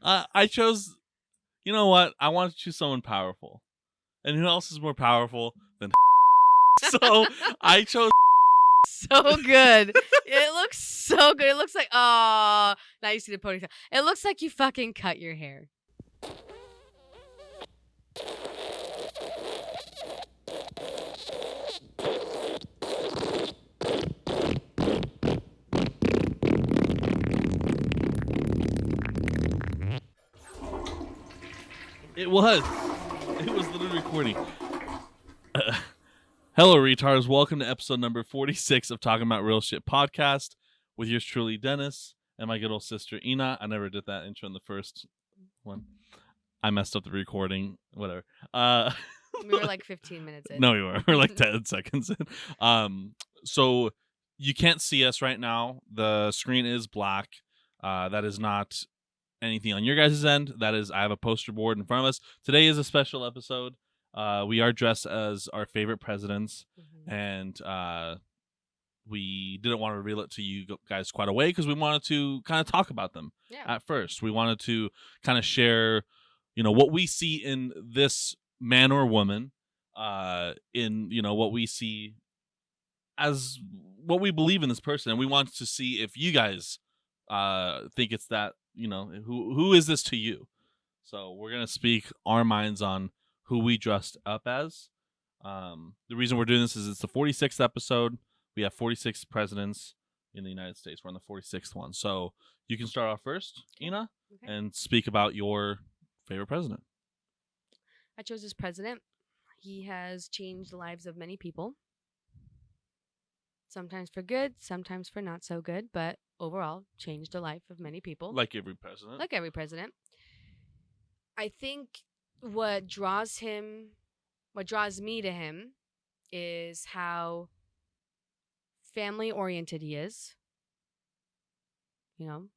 I chose. You know what? I wanted to choose someone powerful, and who else is more powerful than? So I chose. So good. It looks so good. It looks like now you see the ponytail. It looks like you fucking cut your hair. It was. It was literally recording. Hello, retards. Welcome to episode number 46 of Talking About Real Shit podcast with yours truly, Dennis, and my good old sister, Ina. I never did that intro in the first one. I messed up the recording. Whatever. We were like 15 minutes in. No, we were. We're like 10 seconds in. So you can't see us right now. The screen is black. That is not anything on your guys' end. That is, I have a poster board in front of us. Today is a special episode. We are dressed as our favorite presidents, and we didn't want to reveal it to you guys quite away because we wanted to kind of talk about them at first. We wanted to kind of share, what we see in this man or woman, in what we see as what we believe in this person, and we wanted to see if you guys think it's that, who is this to you. So we're gonna speak our minds on who we dressed up as. The reason we're doing this is it's the 46th episode. We have 46 presidents in the United States. We're on the 46th one. So you can start off first, Ina, and speak about your favorite president. I chose this president. He has changed the lives of many people. Sometimes for good, sometimes for not so good, but overall changed the life of many people. Like every president. Like every president. I think what draws me to him is how family oriented he is.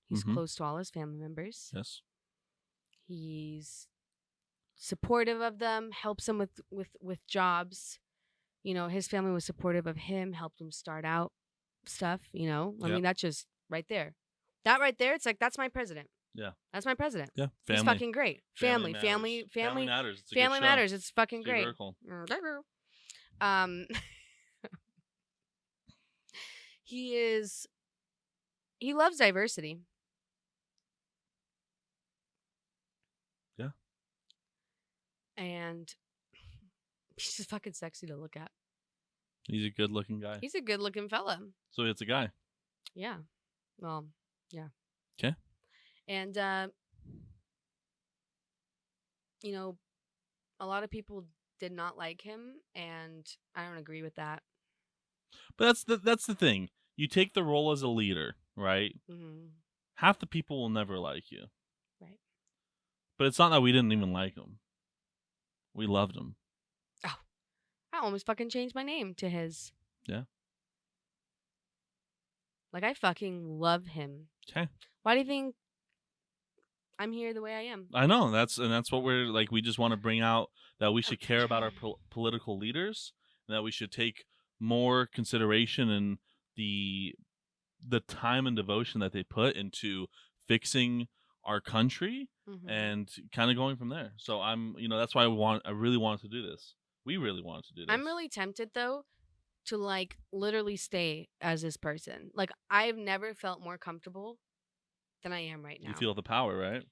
He's close to all his family members. Yes. He's supportive of them, helps them with jobs. His family was supportive of him, helped him start out stuff, I mean, that's just right there. That right there, it's like, that's my president. Yeah. That's my president. Yeah. Family. He's fucking great. Family matters. Family matters. It's a family good show. matters. It's fucking great. He loves diversity. Yeah. And he's just fucking sexy to look at. He's a good looking guy. He's a good looking fella. So it's a guy. Yeah. Well, yeah. Okay. And a lot of people did not like him, and I don't agree with that. But that's the thing. You take the role as a leader, right? Mm-hmm. Half the people will never like you. Right. But it's not that we didn't even like him. We loved him. Oh, I almost fucking changed my name to his. Yeah. Like, I fucking love him. Okay. Why do you think I'm here the way I am? I know. That's what we're like. We just want to bring out that we should care about our political leaders, and that we should take more consideration in the time and devotion that they put into fixing our country, and kind of going from there. So that's why I really wanted to do this. We really wanted to do this. I'm really tempted though to like literally stay as this person. Like, I've never felt more comfortable than I am right now. You feel the power, right?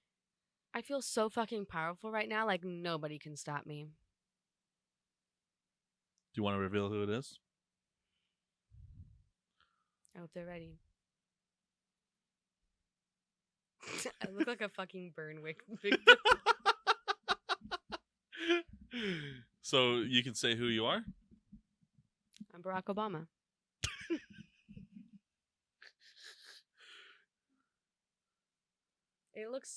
I feel so fucking powerful right now. Like, nobody can stop me. Do you want to reveal who it is? I hope they're ready. I look like a fucking burn victim. So you can say who you are? I'm Barack Obama. It looks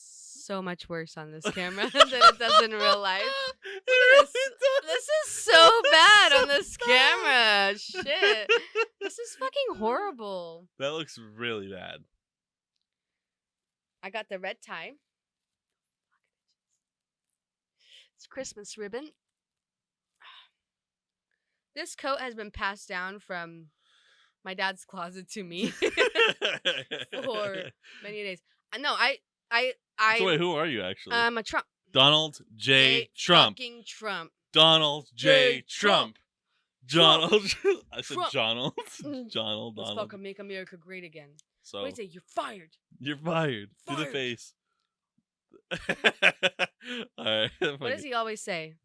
so much worse on this camera than it does in real life. This is so bad on this camera. Shit. This is fucking horrible. That looks really bad. I got the red tie. It's Christmas ribbon. This coat has been passed down from my dad's closet to me for many days. No, I So wait, who are you actually? I'm a Trump. Donald J. Trump. Fucking Trump. Donald J. Trump. Donald. I said Trump. Donald. Let's Donald. fucking make America great again. So What do you say? You're fired. You're fired. To the face. All right. What does he always say?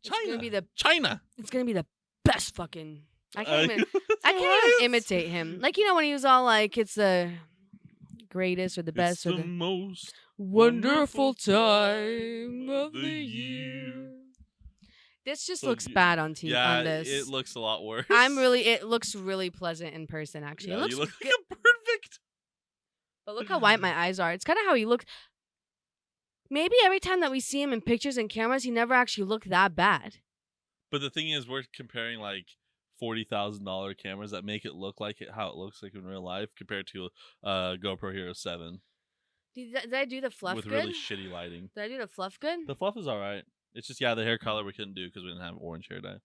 China. It's gonna be the China. It's gonna be the best fucking. I can't even imitate him. Like, you know, when he was all like, "It's the greatest or the best it's or the the most wonderful time of the year." This just looks bad on TV. Yeah, on this, it looks a lot worse. It looks really pleasant in person. Actually, Yeah, it looks you look good. perfect. But look how white my eyes are. It's kind of how he looks. Maybe every time that we see him in pictures and cameras, he never actually looked that bad. But the thing is, we're comparing like $40,000 cameras that make it look like how it looks like in real life compared to GoPro Hero 7 Did I do the fluff with good? really shitty lighting. Did I do the fluff good? The fluff is all right. It's just, the hair color we couldn't do because we didn't have orange hair dye.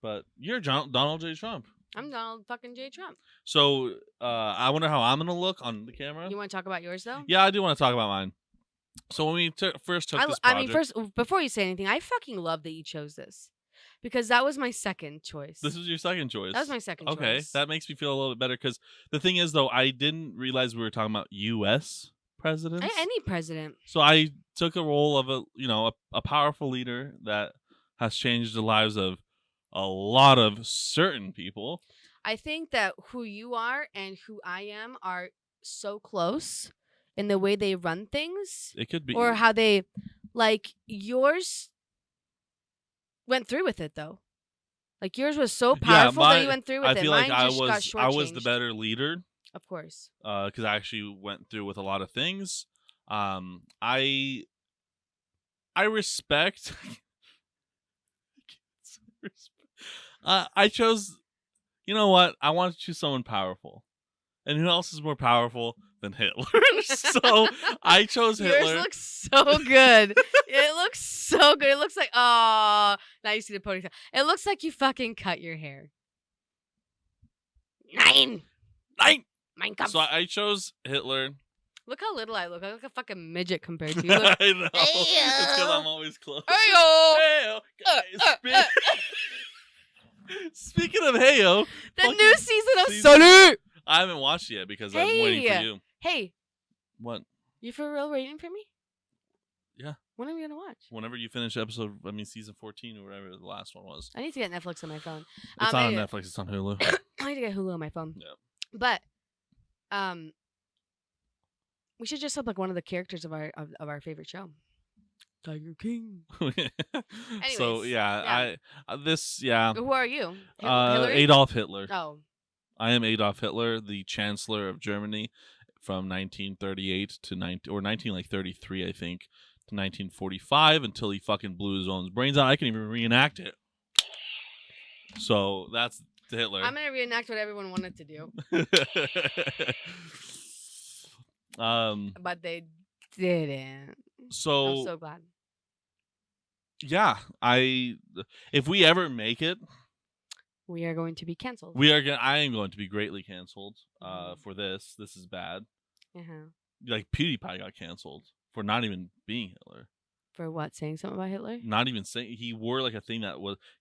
But you're Donald J. Trump. I'm Donald fucking J. Trump. So I wonder how I'm going to look on the camera. You want to talk about yours, though? Yeah, I do want to talk about mine. So when we first took this project... I mean, first, before you say anything, I fucking love that you chose this. Because that was my second choice. This was your second choice? That was my second choice. Okay, that makes me feel a little bit better. Because the thing is, though, I didn't realize we were talking about U.S. presidents. Any president. So I took a role of a powerful leader that has changed the lives of a lot of certain people. I think that who you are and who I am are so close in the way they run things. It could be. Or how they, like, yours went through with it, though. Like, yours was so powerful that you went through with it. I feel Mine like just got shortchanged. I was the better leader. Of course. Because I actually went through with a lot of things. I respect. I chose. You know what? I wanted to choose someone powerful, and who else is more powerful than Hitler? So I chose Hitler. Yours looks so good. It looks so good. It looks like now you see the ponytail. It looks like you fucking cut your hair. Nine. Mein Kampf. So I chose Hitler. Look how little I look. I look like a fucking midget compared to you. I know. It's because I'm always close. Heyo! Guys, speaking of Heyo, the new season of Sunny. I haven't watched it yet because I'm waiting for you. Hey. What? You for real waiting for me? Yeah. When are we gonna watch? Whenever you finish season 14 or whatever the last one was. I need to get Netflix on my phone. It's not on Netflix. It's on Hulu. I need to get Hulu on my phone. Yeah. But, we should just have like one of the characters of our favorite show. Tiger King. So yeah. Who are you? Hillary? Adolf Hitler. Oh. I am Adolf Hitler, the Chancellor of Germany from 1938 to 1933, I think, to 1945 until he fucking blew his own brains out. I can even reenact it. So that's Hitler. I'm gonna reenact what everyone wanted to do. But they didn't. So I'm so glad. Yeah, if we ever make it, we are going to be canceled. I am going to be greatly canceled for this. This is bad. Like PewDiePie got canceled for not even being Hitler. For what? Saying something about Hitler? Not even saying. He wore like a thing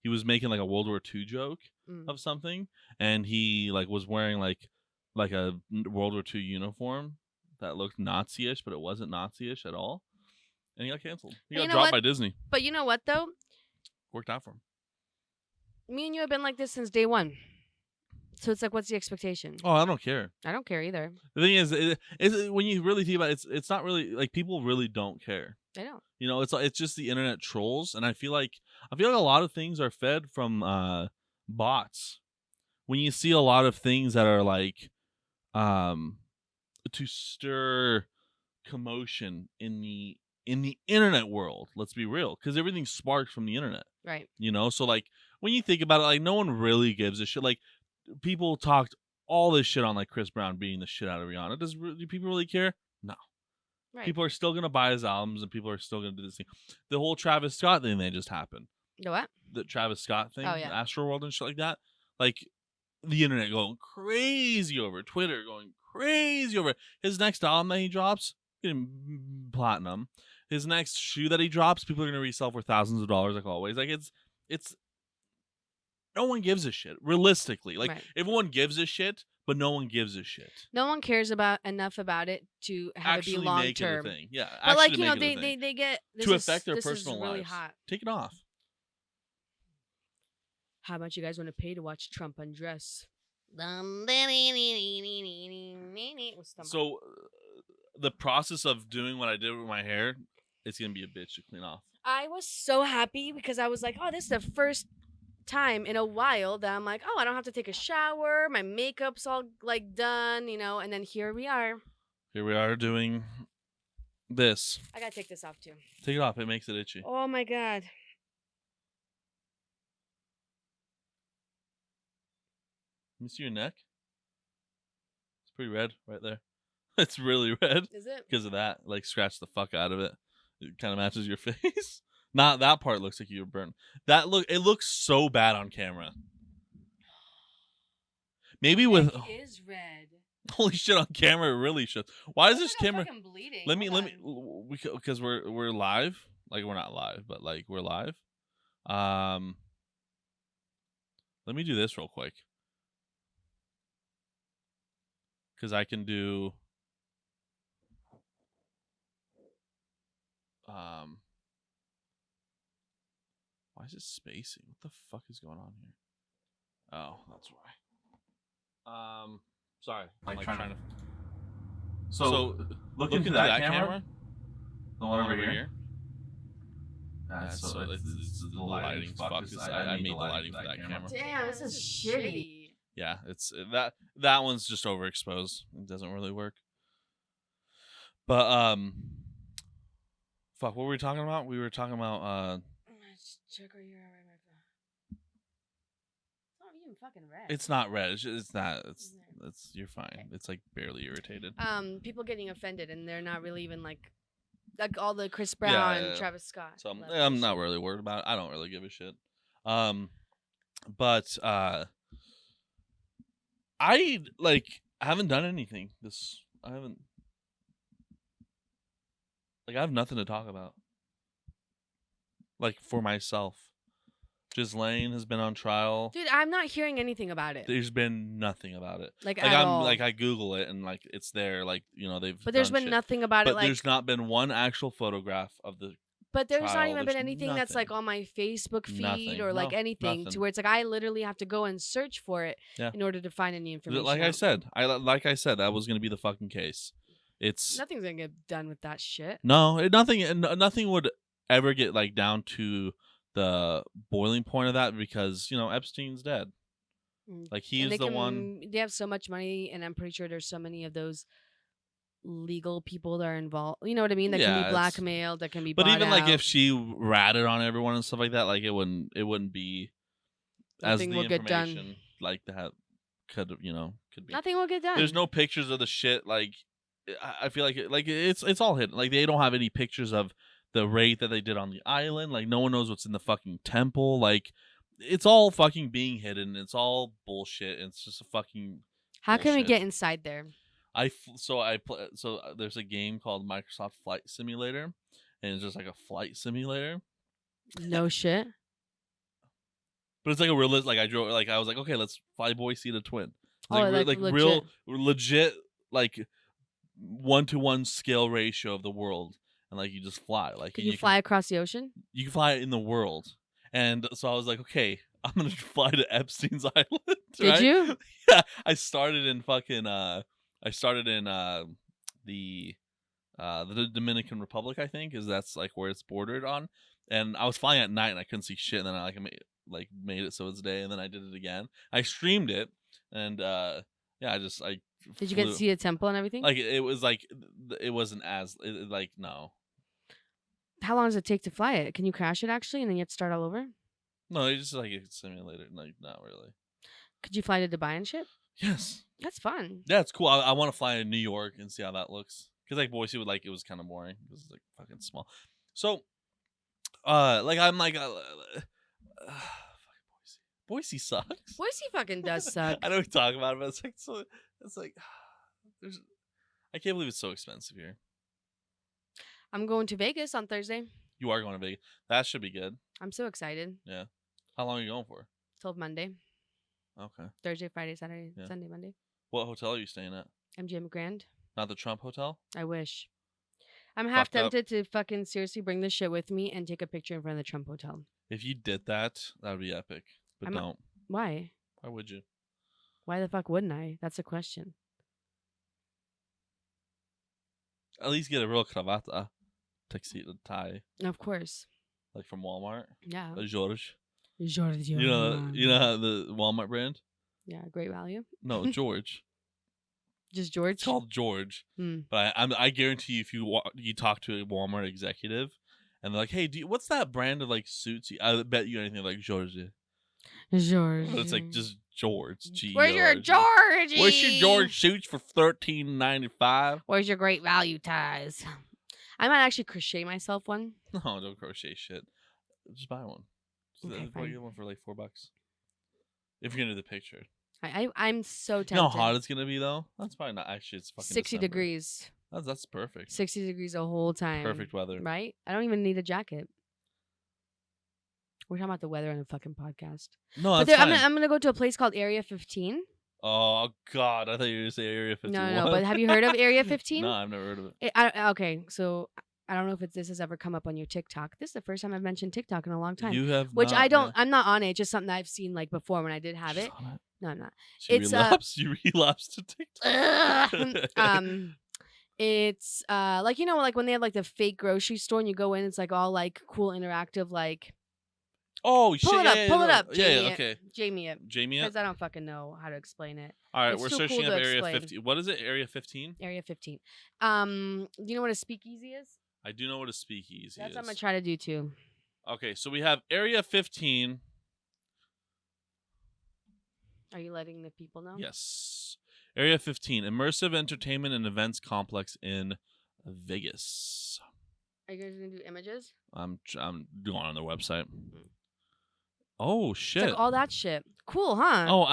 he was making like a World War II joke of something, and he like was wearing like a World War II uniform that looked Nazi-ish, but it wasn't Nazi-ish at all. And he got canceled. He got dropped by Disney. But you know what, though? Worked out for him. Me and you have been like this since day one. So it's like, what's the expectation? Oh, I don't care. I don't care either. The thing is, when you really think about it, it's not really, like, people really don't care. They don't. You know, it's just the internet trolls. And I feel like a lot of things are fed from bots. When you see a lot of things that are like to stir commotion in the internet world, let's be real, because everything sparks from the internet, right? You know, so like when you think about it, like no one really gives a shit. Like people talked all this shit on like Chris Brown beating the shit out of Rihanna. Do people really care? No. Right. People are still gonna buy his albums, and people are still gonna do this thing. The whole Travis Scott thing that just happened. The what? The Travis Scott thing, oh, yeah. Astroworld and shit like that. Like the internet going crazy over it, Twitter going crazy over it. His next album that he drops, getting platinum. His next shoe that he drops, people are gonna resell for thousands of dollars, like always. Like it's no one gives a shit. Realistically, like Right. everyone gives a shit, but no one gives a shit. No one cares about enough about it to have it be Actually long make it a term. thing. Yeah, But like actually make it a thing they get to affect their this is personal really lives. hot. Take it off. How much you guys want to pay to watch Trump undress? So the process of doing what I did with my hair, it's gonna be a bitch to clean off. I was so happy because I was like, oh, this is the first time in a while that I'm like, oh, I don't have to take a shower. My makeup's all like done, and then here we are. Here we are doing this. I gotta take this off too. Take it off. It makes it itchy. Oh my god. Let me see your neck. It's pretty red right there. It's really red Is it? because of that. Like scratch the fuck out of it. It kind of matches your face. Not that part looks like you were burnt. It looks so bad on camera. Maybe with It is red. holy shit on camera, it really should. Why is this camera? I'm bleeding. Let me because we're live. Like we're not live, but like we're live. Let me do this real quick. Because I can do why is it spacing? What the fuck is going on here? Oh, that's why. Sorry. I'm like trying to So look into that camera. The one over here. So it's the lighting's fucked. I made the lighting for that camera. Damn, this is shitty. Yeah, it's that one's just overexposed. It doesn't really work. But fuck, what were we talking about? We were talking about Check where you're at right now. It's not even fucking red. it's not red. It's not. It's you're fine. Okay. It's like barely irritated. People getting offended and they're not really even like all the Chris Brown and Travis Scott. So I'm not really worried about it. I don't really give a shit. But I haven't done anything. I have nothing to talk about. Like for myself. Ghislaine has been on trial. Dude, I'm not hearing anything about it. There's been nothing about it. Like at all. Like I Google it and like it's there. Like they've. But there's been nothing about it. But there's not been one actual photograph of the. But there's trial. not even been anything that's like on my Facebook feed or like anything to where it's like I literally have to go and search for it in order to find any information. Like I said, that was gonna be the fucking case. Nothing's gonna get done with that shit. No, nothing would ever get like down to the boiling point of that because Epstein's dead. Like he is the one. They have so much money, and I'm pretty sure there's so many of those legal people that are involved. You know what I mean? That can be blackmailed. That can be. But even out. like if she ratted on everyone and stuff like that, like it wouldn't be. Nothing as the will get done. Like that could be. Nothing will get done. There's no pictures of the shit. Like I feel like it's all hidden. Like they don't have any pictures of the raid that they did on the island. Like no one knows what's in the fucking temple. Like it's all fucking being hidden. It's all bullshit. It's just a fucking. How can we get inside there? So there's a game called Microsoft Flight Simulator, and it's just like a flight simulator. No shit. But it's like a real like I drove like I was like okay let's fly Boise to Twin. It's like legit. Real legit like 1-to-1 scale ratio of the world. And like you just fly, like can you fly across the ocean? You can fly in the world, and so I was like, okay, I'm gonna fly to Epstein's Island. Right? Did you? Yeah, I started in the Dominican Republic, I think, is that's like where it's bordered on, and I was flying at night and I couldn't see shit, and then I made it so it's day, and then I did it again. I streamed it, and yeah, I. Did you get to see a temple and everything? Like it was like it wasn't as like no. How long does it take to fly it? Can you crash it actually, and then you have to start all over? No, it's just like a simulator. Like not really. Could you fly to Dubai and shit? Yes. That's fun. Yeah, it's cool. I want to fly in New York and see how that looks. Because like Boise it was kind of boring. It was like fucking small. So, like I'm like, Boise sucks. Boise fucking does suck. I know we talk about it, but it's like so. It's like I can't believe it's so expensive here. I'm going to Vegas on Thursday. You are going to Vegas. That should be good. I'm so excited. Yeah. How long are you going for? Till Monday. Okay. Thursday, Friday, Saturday, Yeah. Sunday, Monday. What hotel are you staying at? MGM Grand. Not the Trump hotel? I wish. I'm half Fucked up. tempted to fucking seriously bring this shit with me and take a picture in front of the Trump hotel. If you did that, that would be epic. But don't. Why? Why would you? Why the fuck wouldn't I? That's a question. At least get a real cravata. Tuxedo tie. Of course. Like from Walmart. Yeah. George. George. You know how the Walmart brand? Yeah, great value. No, George. Just George? It's called George. But I guarantee you, if you talk to a Walmart executive, and they're like, "Hey, what's that brand of like suits?" I bet you anything like George. George. But it's like just George. G-E-O-R-G. Where's your George? Where's your George suits for $13.95? Where's your great value ties? I might actually crochet myself one. No, don't crochet shit. Just buy one. Okay, Buy one for like $4. If you're gonna do the picture. I'm so tempted. You know how hot it's gonna be though? That's probably not actually. It's fucking 60 December. degrees. That's perfect. 60 degrees the whole time. Perfect weather. Right? I don't even need a jacket. We're talking about the weather on the fucking podcast. No, that's fine. I'm gonna go to a place called Area 15. Oh God, I thought you were gonna say Area 51. No, but have you heard of Area 15? No, I've never heard of it. Okay, so I don't know if this has ever come up on your TikTok. This is the first time I've mentioned TikTok in a long time. You have, which not, I don't. Yeah. I'm not on it. It's just something that I've seen like before when I did have it. No, I'm not. You relapsed to TikTok. It's like like when they have like the fake grocery store and you go in, it's like all like cool interactive like. Oh shit! Pull it up. Yeah, okay. Jamie it. Jamie it. Because I don't fucking know how to explain it. All right, It's we're too searching cool up to Area explain. 15. What is it? Area 15? Area 15. Do you know what a speakeasy is? I do know what a speakeasy That's is. what I'm gonna try to do too. Okay, so we have Area 15. Are you letting the people know? Yes. Area 15, immersive entertainment and events complex in Vegas. Are you guys gonna do images? I'm going on their website. Oh shit! It's like all that shit. Cool, huh? Oh,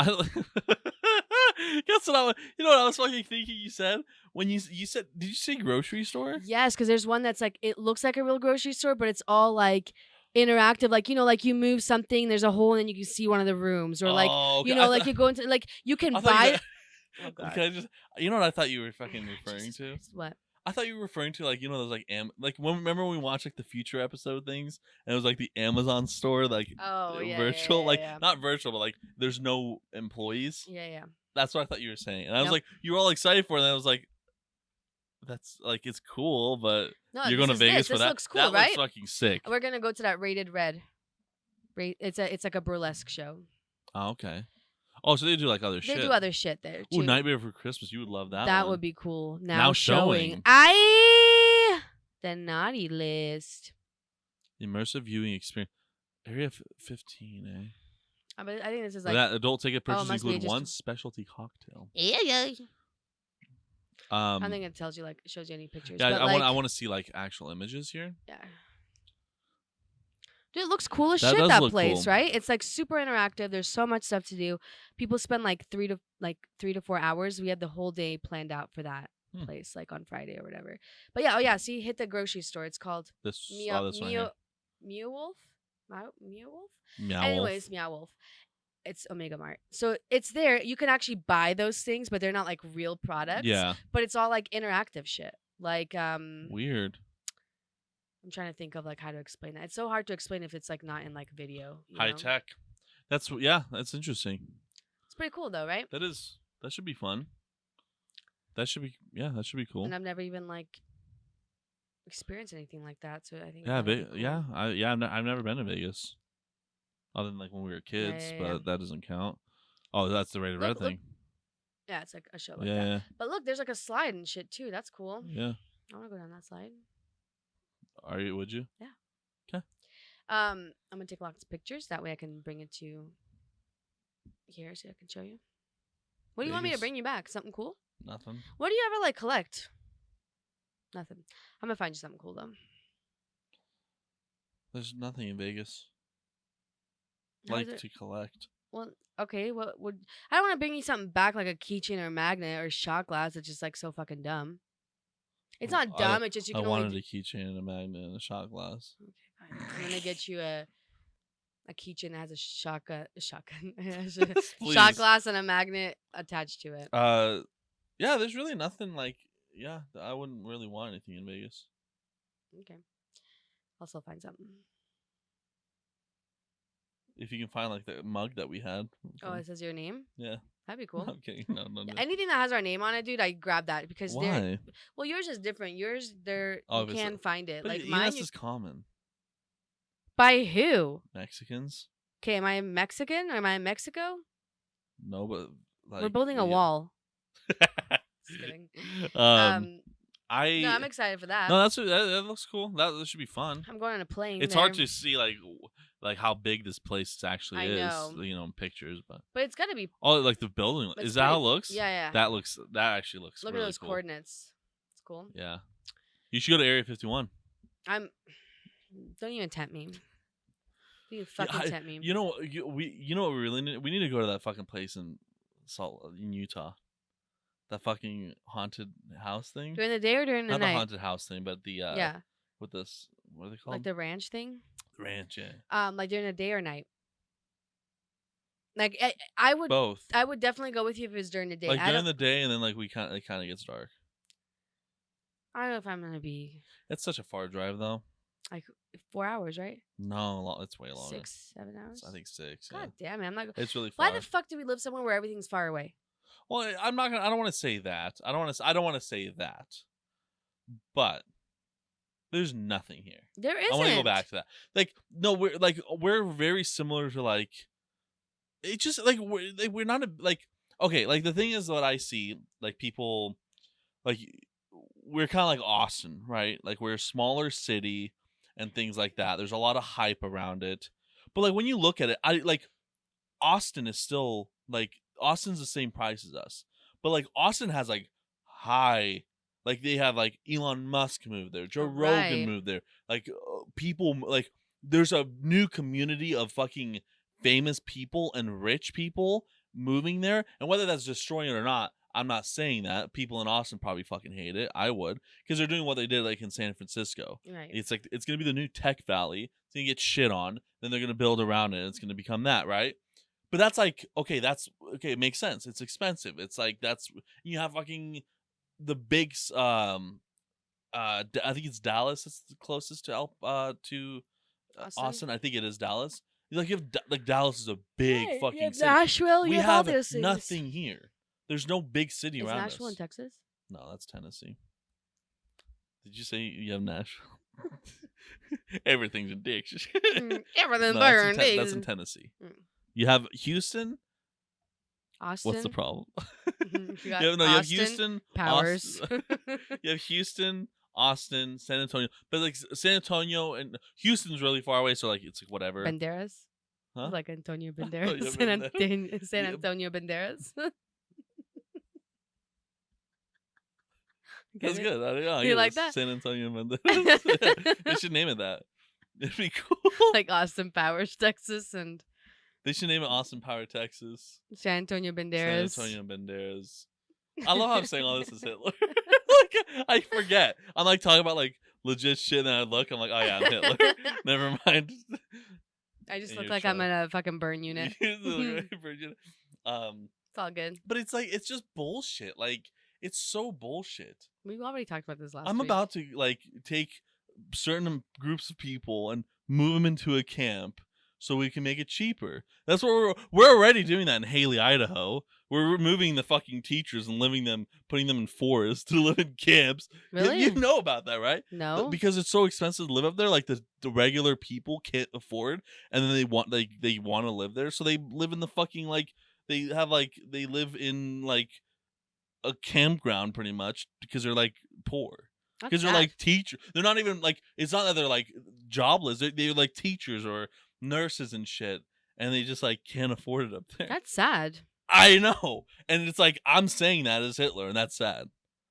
guess what I was fucking thinking. You said when you said, did you say grocery store? Yes, because there's one that's like it looks like a real grocery store, but it's all like interactive. Like like you move something, there's a hole, and then you can see one of the rooms, or like okay. like you go into like you can buy. Oh God! You know what I thought you were fucking referring Jesus to? Christ, what? I thought you were referring to like those like remember when we watched like the future episode things and it was like the Amazon store like virtual yeah. not virtual but like there's no employees. Yeah. That's what I thought you were saying, and I was like, you were all excited for it, and I was like, that's like it's cool, but you're going to Vegas for that. Looks cool, that right? looks fucking sick. We're gonna go to that Rated Red. It's like a burlesque show. Oh, okay. Oh, so they do like other shit. They do other shit there too. Ooh, Nightmare for Christmas. You would love that. That one. would be cool. Now showing. The naughty list. Immersive viewing experience. Area 15, eh? But I think this is like that adult ticket purchases must be include just- one specialty cocktail. Yeah. I don't think it tells you like shows you any pictures. Yeah, but I want to see like actual images here. Yeah. Dude, it looks cool as That shit, does that look place, cool. right? It's like super interactive. There's so much stuff to do. People spend like 3 to 4 hours. We had the whole day planned out for that place, like on Friday or whatever. But yeah, see, hit the grocery store. It's called This one here. Meow Wolf? Meow Wolf? Meow Anyways, Meow Wolf. It's Omega Mart. So it's there. You can actually buy those things, but they're not like real products. Yeah. But it's all like interactive shit. Like weird. I'm trying to think of like how to explain that. It's so hard to explain if it's like not in like video. High tech. That's interesting. It's pretty cool though, right? That should be fun. That should be cool. And I've never even like experienced anything like that, so I think I've never been to Vegas. Other than like when we were kids, but that doesn't count. Oh, that's the Rated Red thing. Yeah, it's like a show like that. But look, there's like a slide and shit too. That's cool. Yeah. I want to go down that slide. Would you? Yeah. Okay. I'm gonna take lots of pictures. That way I can bring it to here so I can show you. What do you want me to bring you back? Something cool? Nothing. What do you ever like collect? Nothing. I'm gonna find you something cool though. There's nothing in Vegas. To collect. Well, okay. What would I don't want to bring you something back like a keychain or a magnet or a shot glass. It's just like so fucking dumb. It's Well, not dumb. It's just you I can only. wanted a keychain and a magnet and a shot glass. Okay, fine. I'm gonna get you a keychain that has a shotgun. A shotgun. It has a shot Please. glass and a magnet attached to it. Yeah, there's really nothing like. Yeah, I wouldn't really want anything in Vegas. Okay. I'll still find something. If you can find like the mug that we had. Oh, it says your name. Yeah. That'd be cool. Okay. No. Anything that has our name on it, dude, I grab that because they're. Why? Well, yours is different. Yours, you Obviously. can find it. But Like ES mine, is common. by who? Mexicans? Okay, am I Mexican or am I in Mexico? No, but like We're building a yeah. wall. Just kidding. I No, I'm excited for that. No, that looks cool. That should be fun. I'm going on a plane. It's hard to see like how big this place actually I is, know. in pictures, but But it's gotta be. oh, like the building It's is that how it pretty- looks? Yeah. That actually looks Look really at those cool. coordinates. It's cool. Yeah, you should go to Area 51. Don't even tempt me. Don't even fucking tempt me. You know what we really need? We need to go to that fucking place in Utah. That fucking haunted house thing. During the day or during the Not night? the haunted house thing, but the yeah. with this, what are they called? Like the ranch thing. Ranch, yeah. Like during the day or night. Like I would Both. I would definitely go with you if it was during the day. Like during the day, and then like it kind of gets dark. I don't know if I'm gonna be It's such a far drive, though. like 4 hours, right? No, it's way longer. 6-7 hours. I think 6. God damn it! I'm not. It's really far. Why the fuck do we live somewhere where everything's far away? Well, I'm not gonna. I don't want to say that. I don't want to say that. But there's nothing here. There isn't. I want to go back to that. Like, no, we're very similar to like. It's just like we're not okay. Like the thing is, what I see, like people, like we're kind of like Austin, right? Like we're a smaller city and things like that. There's a lot of hype around it, but like when you look at it, Austin is still like Austin's the same price as us, but like Austin has like high, like they have like Elon Musk moved there, Joe Rogan Right. moved there, like people like there's a new community of fucking famous people and rich people moving there, and whether that's destroying it or not, I'm not saying that. People in Austin probably fucking hate it. I would, because they're doing what they did like in San Francisco. Right. It's like it's gonna be the new tech valley. It's gonna get shit on. Then they're gonna build around it. And it's gonna become that, right? But that's like okay. That's okay. It makes sense. It's expensive. It's like you have fucking the big I think it's Dallas. It's the closest to Austin. I think it is Dallas. Like you have like Dallas is a big Right, fucking you have city. Nashville. We You have all have those things. nothing here. There's no big city Is around Nashville us. in Texas? No, that's Tennessee. Did you say you have Nashville? Everything's in Texas. Everything No, burned. that's in Tennessee. Mm. You have Houston. Austin. What's the problem? You got you have Austin, Houston, Powers. you have Houston, Austin, San Antonio, but like San Antonio and Houston's really far away, so like it's like whatever. Banderas. Huh? Like Antonio yeah, Banderas. Banderas. San Yeah. Antonio Banderas. That's good. I You get like it. that? San Antonio Banderas. They should name it that. It'd be cool. Like Austin Powers, Texas, and They should name it Austin Power, Texas. San Antonio Banderas. San Antonio Banderas. I love how I'm saying all this as Hitler. Like I forget. I'm like talking about like legit shit, and then I look. I'm like, oh yeah, I'm Hitler. Never mind. I just And look you're like I'm in chilling. a fucking burn unit. It's all good. but it's like it's just bullshit. Like it's so bullshit. We've already talked about this last I'm week. about to like take certain groups of people and move them into a camp so we can make it cheaper. That's what we're already doing that in Haley, Idaho. We're removing the fucking teachers and putting them in forests to live in camps. Really? You know about that, right? No. Because it's so expensive to live up there. Like the regular people can't afford, and then they want to live there, so they live in the fucking like they live in like a campground pretty much because they're like poor. That's Because they're sad. like teachers. They're not even like it's not that they're like jobless. They're like teachers or nurses and shit, and they just like can't afford it up there. That's sad. I know, and it's like I'm saying that as Hitler, and that's sad.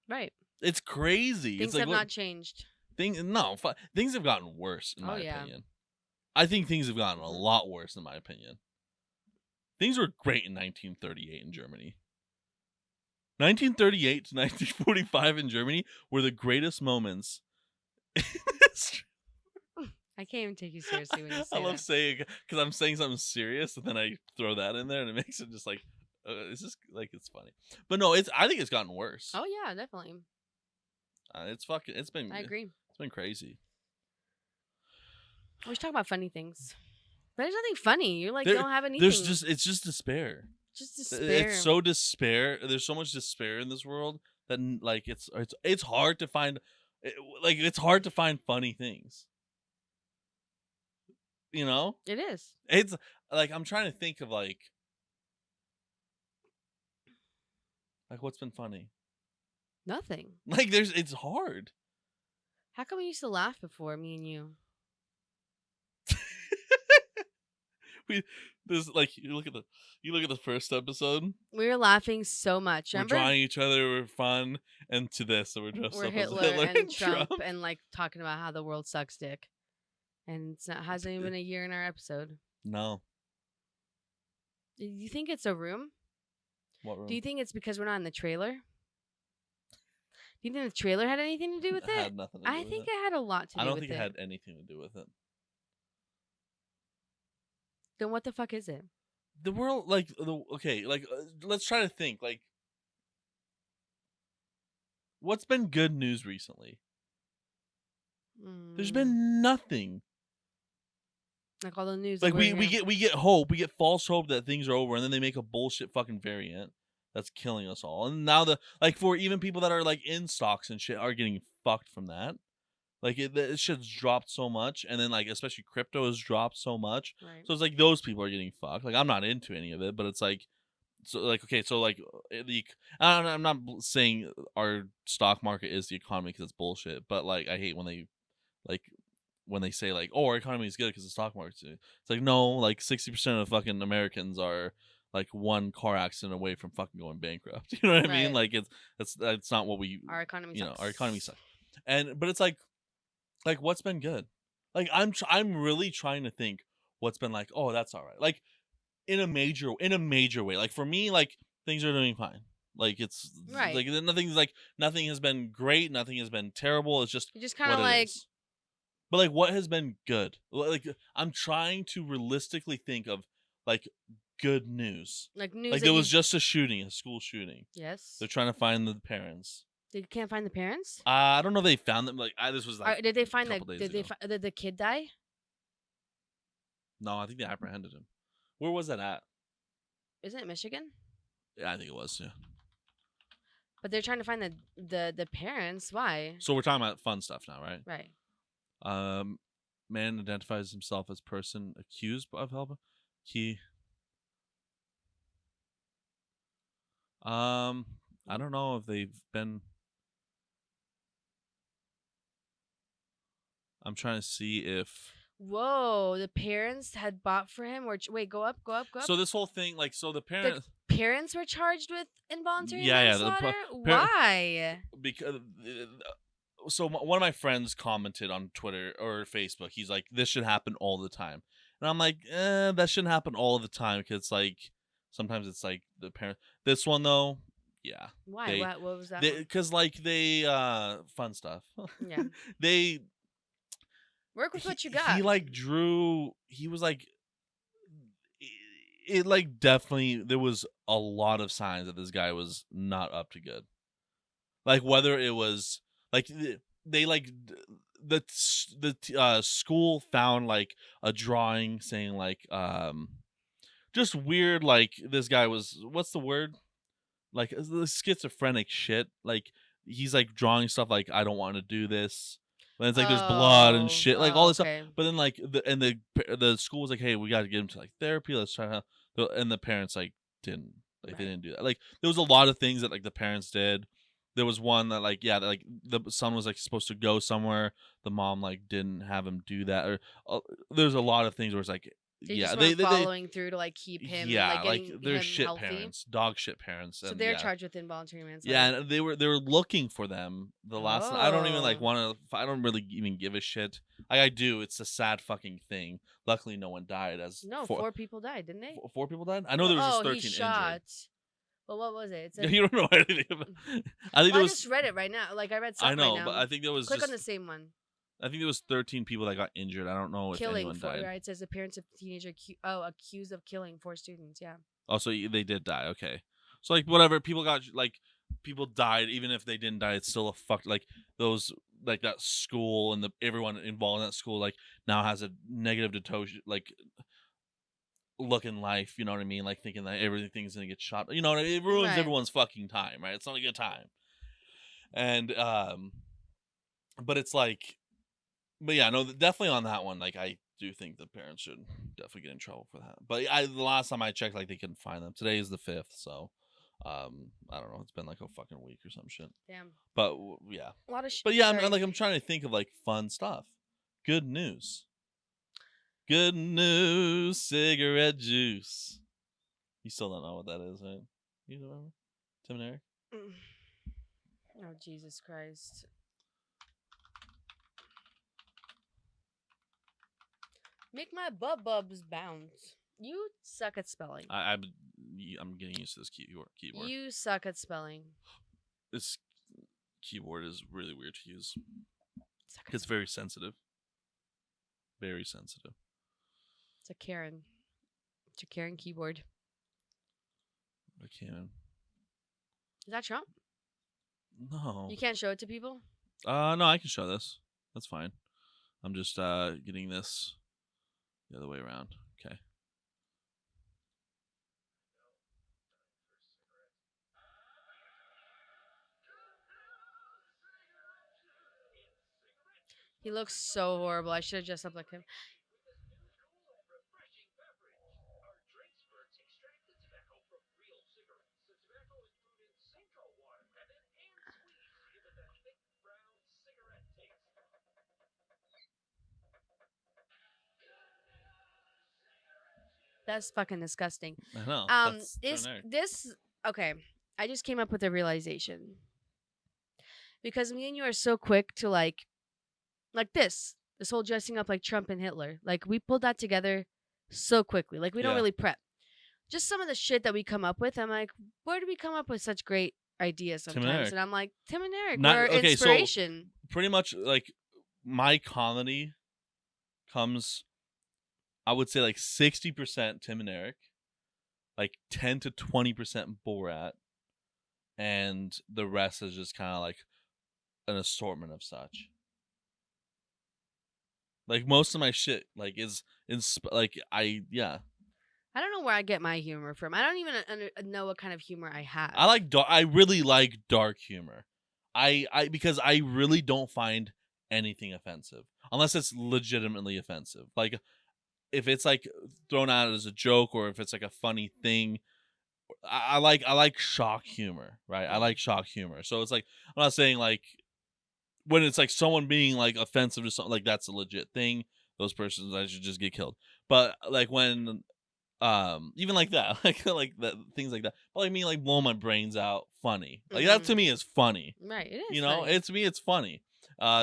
Right. It's crazy. Things it's like have not changed. things have gotten worse in my yeah. opinion. I think things have gotten a lot worse in my opinion. things were great in 1938 in Germany. 1938 to 1945 in Germany were the greatest moments. I can't even take you seriously when you I say love that. saying, because I'm saying something serious, and then I throw that in there, and it makes it just like, it's just like, it's funny. But no, I think it's gotten worse. Oh yeah, definitely. It's been I agree. crazy. We should talk about funny things. But there's nothing funny. You like There, don't have anything. it's just despair. Just It's despair. so despair. There's so much despair in this world that like it's hard to find, like it's hard to find funny things. You know, It is. it's like I'm trying to think of like what's been funny. Nothing. Like it's hard. How come we used to laugh before, me and you? This like you look at the first episode. We were laughing so much. We're Remember? drawing each other. We're fun, and to this, so we're dressed We're up Hitler, as Hitler and Trump and like talking about how the world sucks dick. And it's not hasn't even been a year in our episode. No. Do you think it's a room? What room? Do you think it's because we're not in the trailer? Do you think the trailer had anything to do with It it? had nothing to do I with think it. it had a lot to do with it. I don't think it had anything to do with it. Then what the fuck is it? The world, let's try to think, like, what's been good news recently? There's Mm, been nothing. like all the news. Like that we we're hearing. get hope, we get false hope that things are over, and then they make a bullshit fucking variant that's killing us all. And now for even people that are like in stocks and shit are getting fucked from that. Like it shit's dropped so much, and then like especially crypto has dropped so much. Right. So it's like those people are getting fucked. Like I'm not into any of it, but it's like, so like okay, so like I'm not saying our stock market is the economy because it's bullshit, but like I hate when they like when they say like, oh, our economy is good because the stock market's good. It's like, no, like 60% of fucking Americans are like one car accident away from fucking going bankrupt. You know what I mean? Right. Like that's not what we, Our economy sucks. our economy sucks. But it's like what's been good? Like I'm really trying to think what's been like, oh, that's all right. Like in a major way. Like for me, like things are doing fine. Like it's Right. like nothing has been great, nothing has been terrible. It's just You just kind what of it like is. But like what has been good? Like I'm trying to realistically think of like good news. news. Like that there was just a shooting, a school shooting. yes. They're trying to find the parents. They can't find the parents. I don't know if they found them. Like this was like Did they find couple days ago. Did the kid die? No, I think they apprehended him. Where was that at? Isn't it Michigan? Yeah, I think it was. Yeah. But they're trying to find the parents. Why? So we're talking about fun stuff now, right? Right. Man identifies himself as person accused of helping. He. I don't know if they've been. I'm trying to see if. Whoa! The parents had bought for him, or wait, go up. So this whole thing, like, so the parents. Parents were charged with involuntary Yeah, manslaughter. parent- Why? Because so one of my friends commented on Twitter or Facebook. He's like, "This should happen all the time," and I'm like, "That shouldn't happen all the time because like sometimes it's like the parent." This one though, yeah. Why? What was that? Because like they fun stuff. Yeah. They Work with what you got. He like drew. He was like. It like definitely there was a lot of signs that this guy was not up to good. Like whether it was like they like the school found like a drawing saying like just weird, like this guy was, what's the word, like the schizophrenic shit, like he's like drawing stuff like I don't want to do this. Then it's like there's blood and shit, like all this okay. stuff. But then like the school was like, hey, we got to get him to like therapy. Let's try to. And the parents like didn't, like they Right. didn't do that. Like there was a lot of things that like the parents did. There was one that like that, like the son was like supposed to go somewhere. The mom like didn't have him do that. Or there's a lot of things where it's like They yeah, just they weren't they, they following through to like keep him and yeah, like like getting they're him shit healthy. parents, dog shit parents, So and they're yeah. charged with involuntary manslaughter. Yeah, and they were looking for them the last. I don't even like Oh. want to. I don't really even give a shit. I do. It's a sad fucking thing. Luckily, no one died. As No, four 4 people died, didn't they? four people died. I know there was just Oh, he 13 injured. shot. Well, what was it? It Yeah, said. you don't know anything about. I think Well, there I was. just read it right now. Like I read I something right know, but now. I think there was Click on just. the same one. I think there was 13 people that got injured. I don't know if Killing anyone for died. right. It says appearance of teenager accused of killing 4 students. Yeah. Also, they did die. Okay, so like whatever. People got like people died. Even if they didn't die, it's still a fuck. Like those like that school and the everyone involved in that school like now has a negative like look in life. You know what I mean? Like thinking that everything's gonna get shot. You know, it ruins Right. everyone's fucking time. Right? It's not a good time. And but it's like, but yeah, no, definitely on that one. Like I do think the parents should definitely get in trouble for that. But the last time I checked, like they couldn't find them. Today is the 5th, so I don't know. It's been like a fucking week or some shit. Damn. But yeah, A lot of but yeah, sorry. I'm trying to think of like fun stuff. Good news. Good news. Cigarette juice. You still don't know what that is, right? You don't remember? Tim and Eric. Oh Jesus Christ. Make my butt bubs bounce. You suck at spelling. I'm getting used to this keyboard. You suck at spelling. This keyboard is really weird to use. Suck at It's very sensitive. Very sensitive. It's a Karen. It's a Karen keyboard. I can't. Is that Trump? No. You can't show it to people? No, I can show this. That's fine. I'm just getting this the other way around. Okay. He looks so horrible. I should have dressed up like him. That's fucking disgusting. I know. That's generic. This okay. I just came up with a realization. Because me and you are so quick to like this whole dressing up like Trump and Hitler. Like we pulled that together so quickly. Like we don't Yeah. really prep. Just some of the shit that we come up with. I'm like, where do we come up with such great ideas Tim and sometimes? Eric. And I'm like, Tim and Eric, Not- we're okay, so- inspiration. Pretty much like my comedy comes, I would say like 60% Tim and Eric, like 10 to 20% Borat, and the rest is just kind of like an assortment of such. Like most of my shit like is like I I don't know where I get my humor from. I don't even know what kind of humor I have. I really like dark humor. Because I really don't find anything offensive unless it's legitimately offensive. Like if it's like thrown out as a joke or if it's like a funny thing. I like shock humor, right? I like shock humor. So it's like I'm not saying like when it's like someone being like offensive to something, like that's a legit thing. Those persons I should just get killed. But like when even like that, like that things like that. But like me like blow my brains out funny. Like that to me is funny. Right, it is. You know, funny. it's me, it's funny.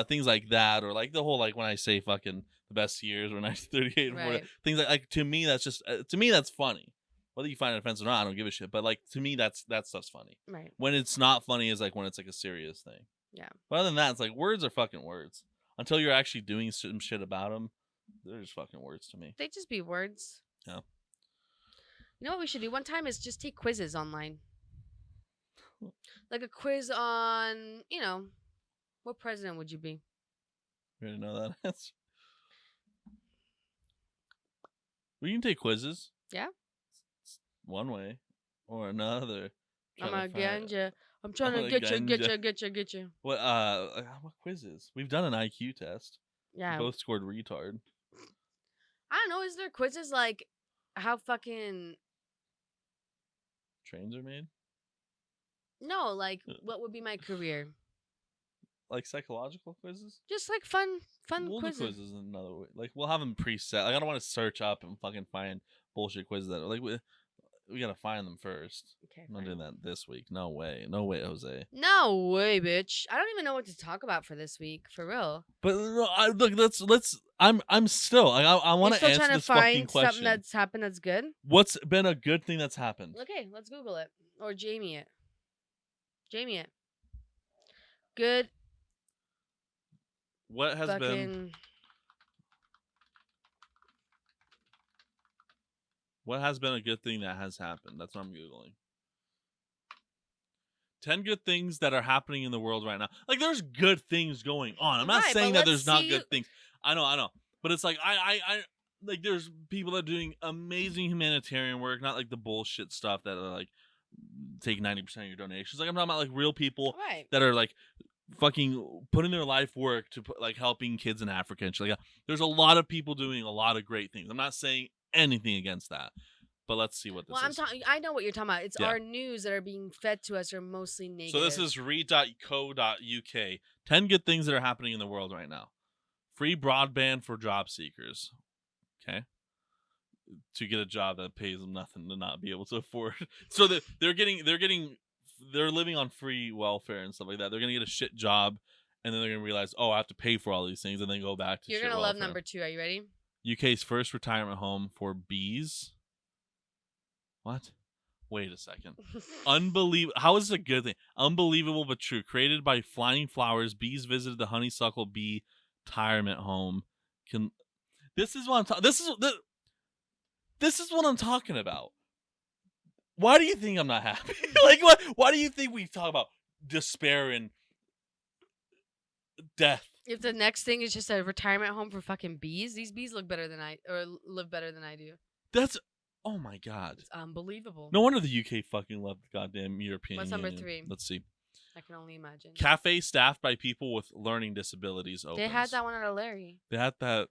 Things like that, or like the whole like when I say fucking the best years when I was 38 and 40, Right. things like to me that's just to me that's funny. Whether you find it offensive or not, I don't give a shit. But like to me, that stuff's funny. Right. When it's not funny is like when it's like a serious thing. Yeah. But other than that, it's like words are fucking words. Until you're actually doing some shit about them, they're just fucking words to me. They just be words. Yeah. You know what we should do one time is just take quizzes online. Like a quiz on, what president would you be? You already know that answer. We can take quizzes. Yeah. One way or another. I'm Trying gonna to find- get you. I'm trying I'm to gonna get you. What quizzes? We've done an IQ test. Yeah. We both scored retard. I don't know. Is there quizzes like how fucking Trains are made. no? Like what would be my career? like psychological quizzes? Just like fun We'll do quizzes. quizzes in another way. Like we'll have them preset. Like I don't want to search up and fucking find bullshit quizzes that like we gotta find them first. Okay, I'm not fine. doing that this week. No way, Jose. No way, bitch. I don't even know what to talk about for this week, for real. But no, look, let's. I'm still. Like, I want You're to still answer trying to this fucking find something question. that's happened that's good? What's been a good thing that's happened? Okay, let's Google it. Or Jamie it. Jamie it. Good What has been? fucking... What has been a good thing that has happened? That's what I'm googling. 10 good things that are happening in the world right now. Like, there's good things going on. I'm not Right, saying but that let's there's not see- good things. I know. But it's like I like there's people that are doing amazing humanitarian work, not like the bullshit stuff that are like take 90% of your donations. Like I'm talking about like real people Right. that are like fucking putting their life work to put like helping kids in Africa and shit like that. There's a lot of people doing a lot of great things. I'm not saying anything against that. But let's see what this Well, I'm is. talking. I know what you're talking about. It's Yeah. our news that are being fed to us are mostly negative. So this is read.co.uk. 10 good things that are happening in the world right now. Free broadband for job seekers. Okay. To get a job that pays them nothing to not be able to afford. So they're living on free welfare and stuff like that. They're gonna get a shit job, and then they're gonna realize, oh, I have to pay for all these things, and then go back to You're shit gonna love welfare. number 2. Are you ready? UK's first retirement home for bees. What? Wait a second. Unbelievable. How is this a good thing? Unbelievable but true. Created by Flying Flowers, bees visited the honeysuckle bee retirement home. This is what I'm talking. This is what I'm talking about. Why do you think I'm not happy? Like what? Why do you think we talk about despair and death? If the next thing is just a retirement home for fucking bees, these bees look better than live better than I do. That's oh my god. It's unbelievable. No wonder the UK fucking left the goddamn European What's Union. number 3? Let's see. I can only imagine. Cafe staffed by people with learning disabilities opens. They had that one at O'Leary. They had that.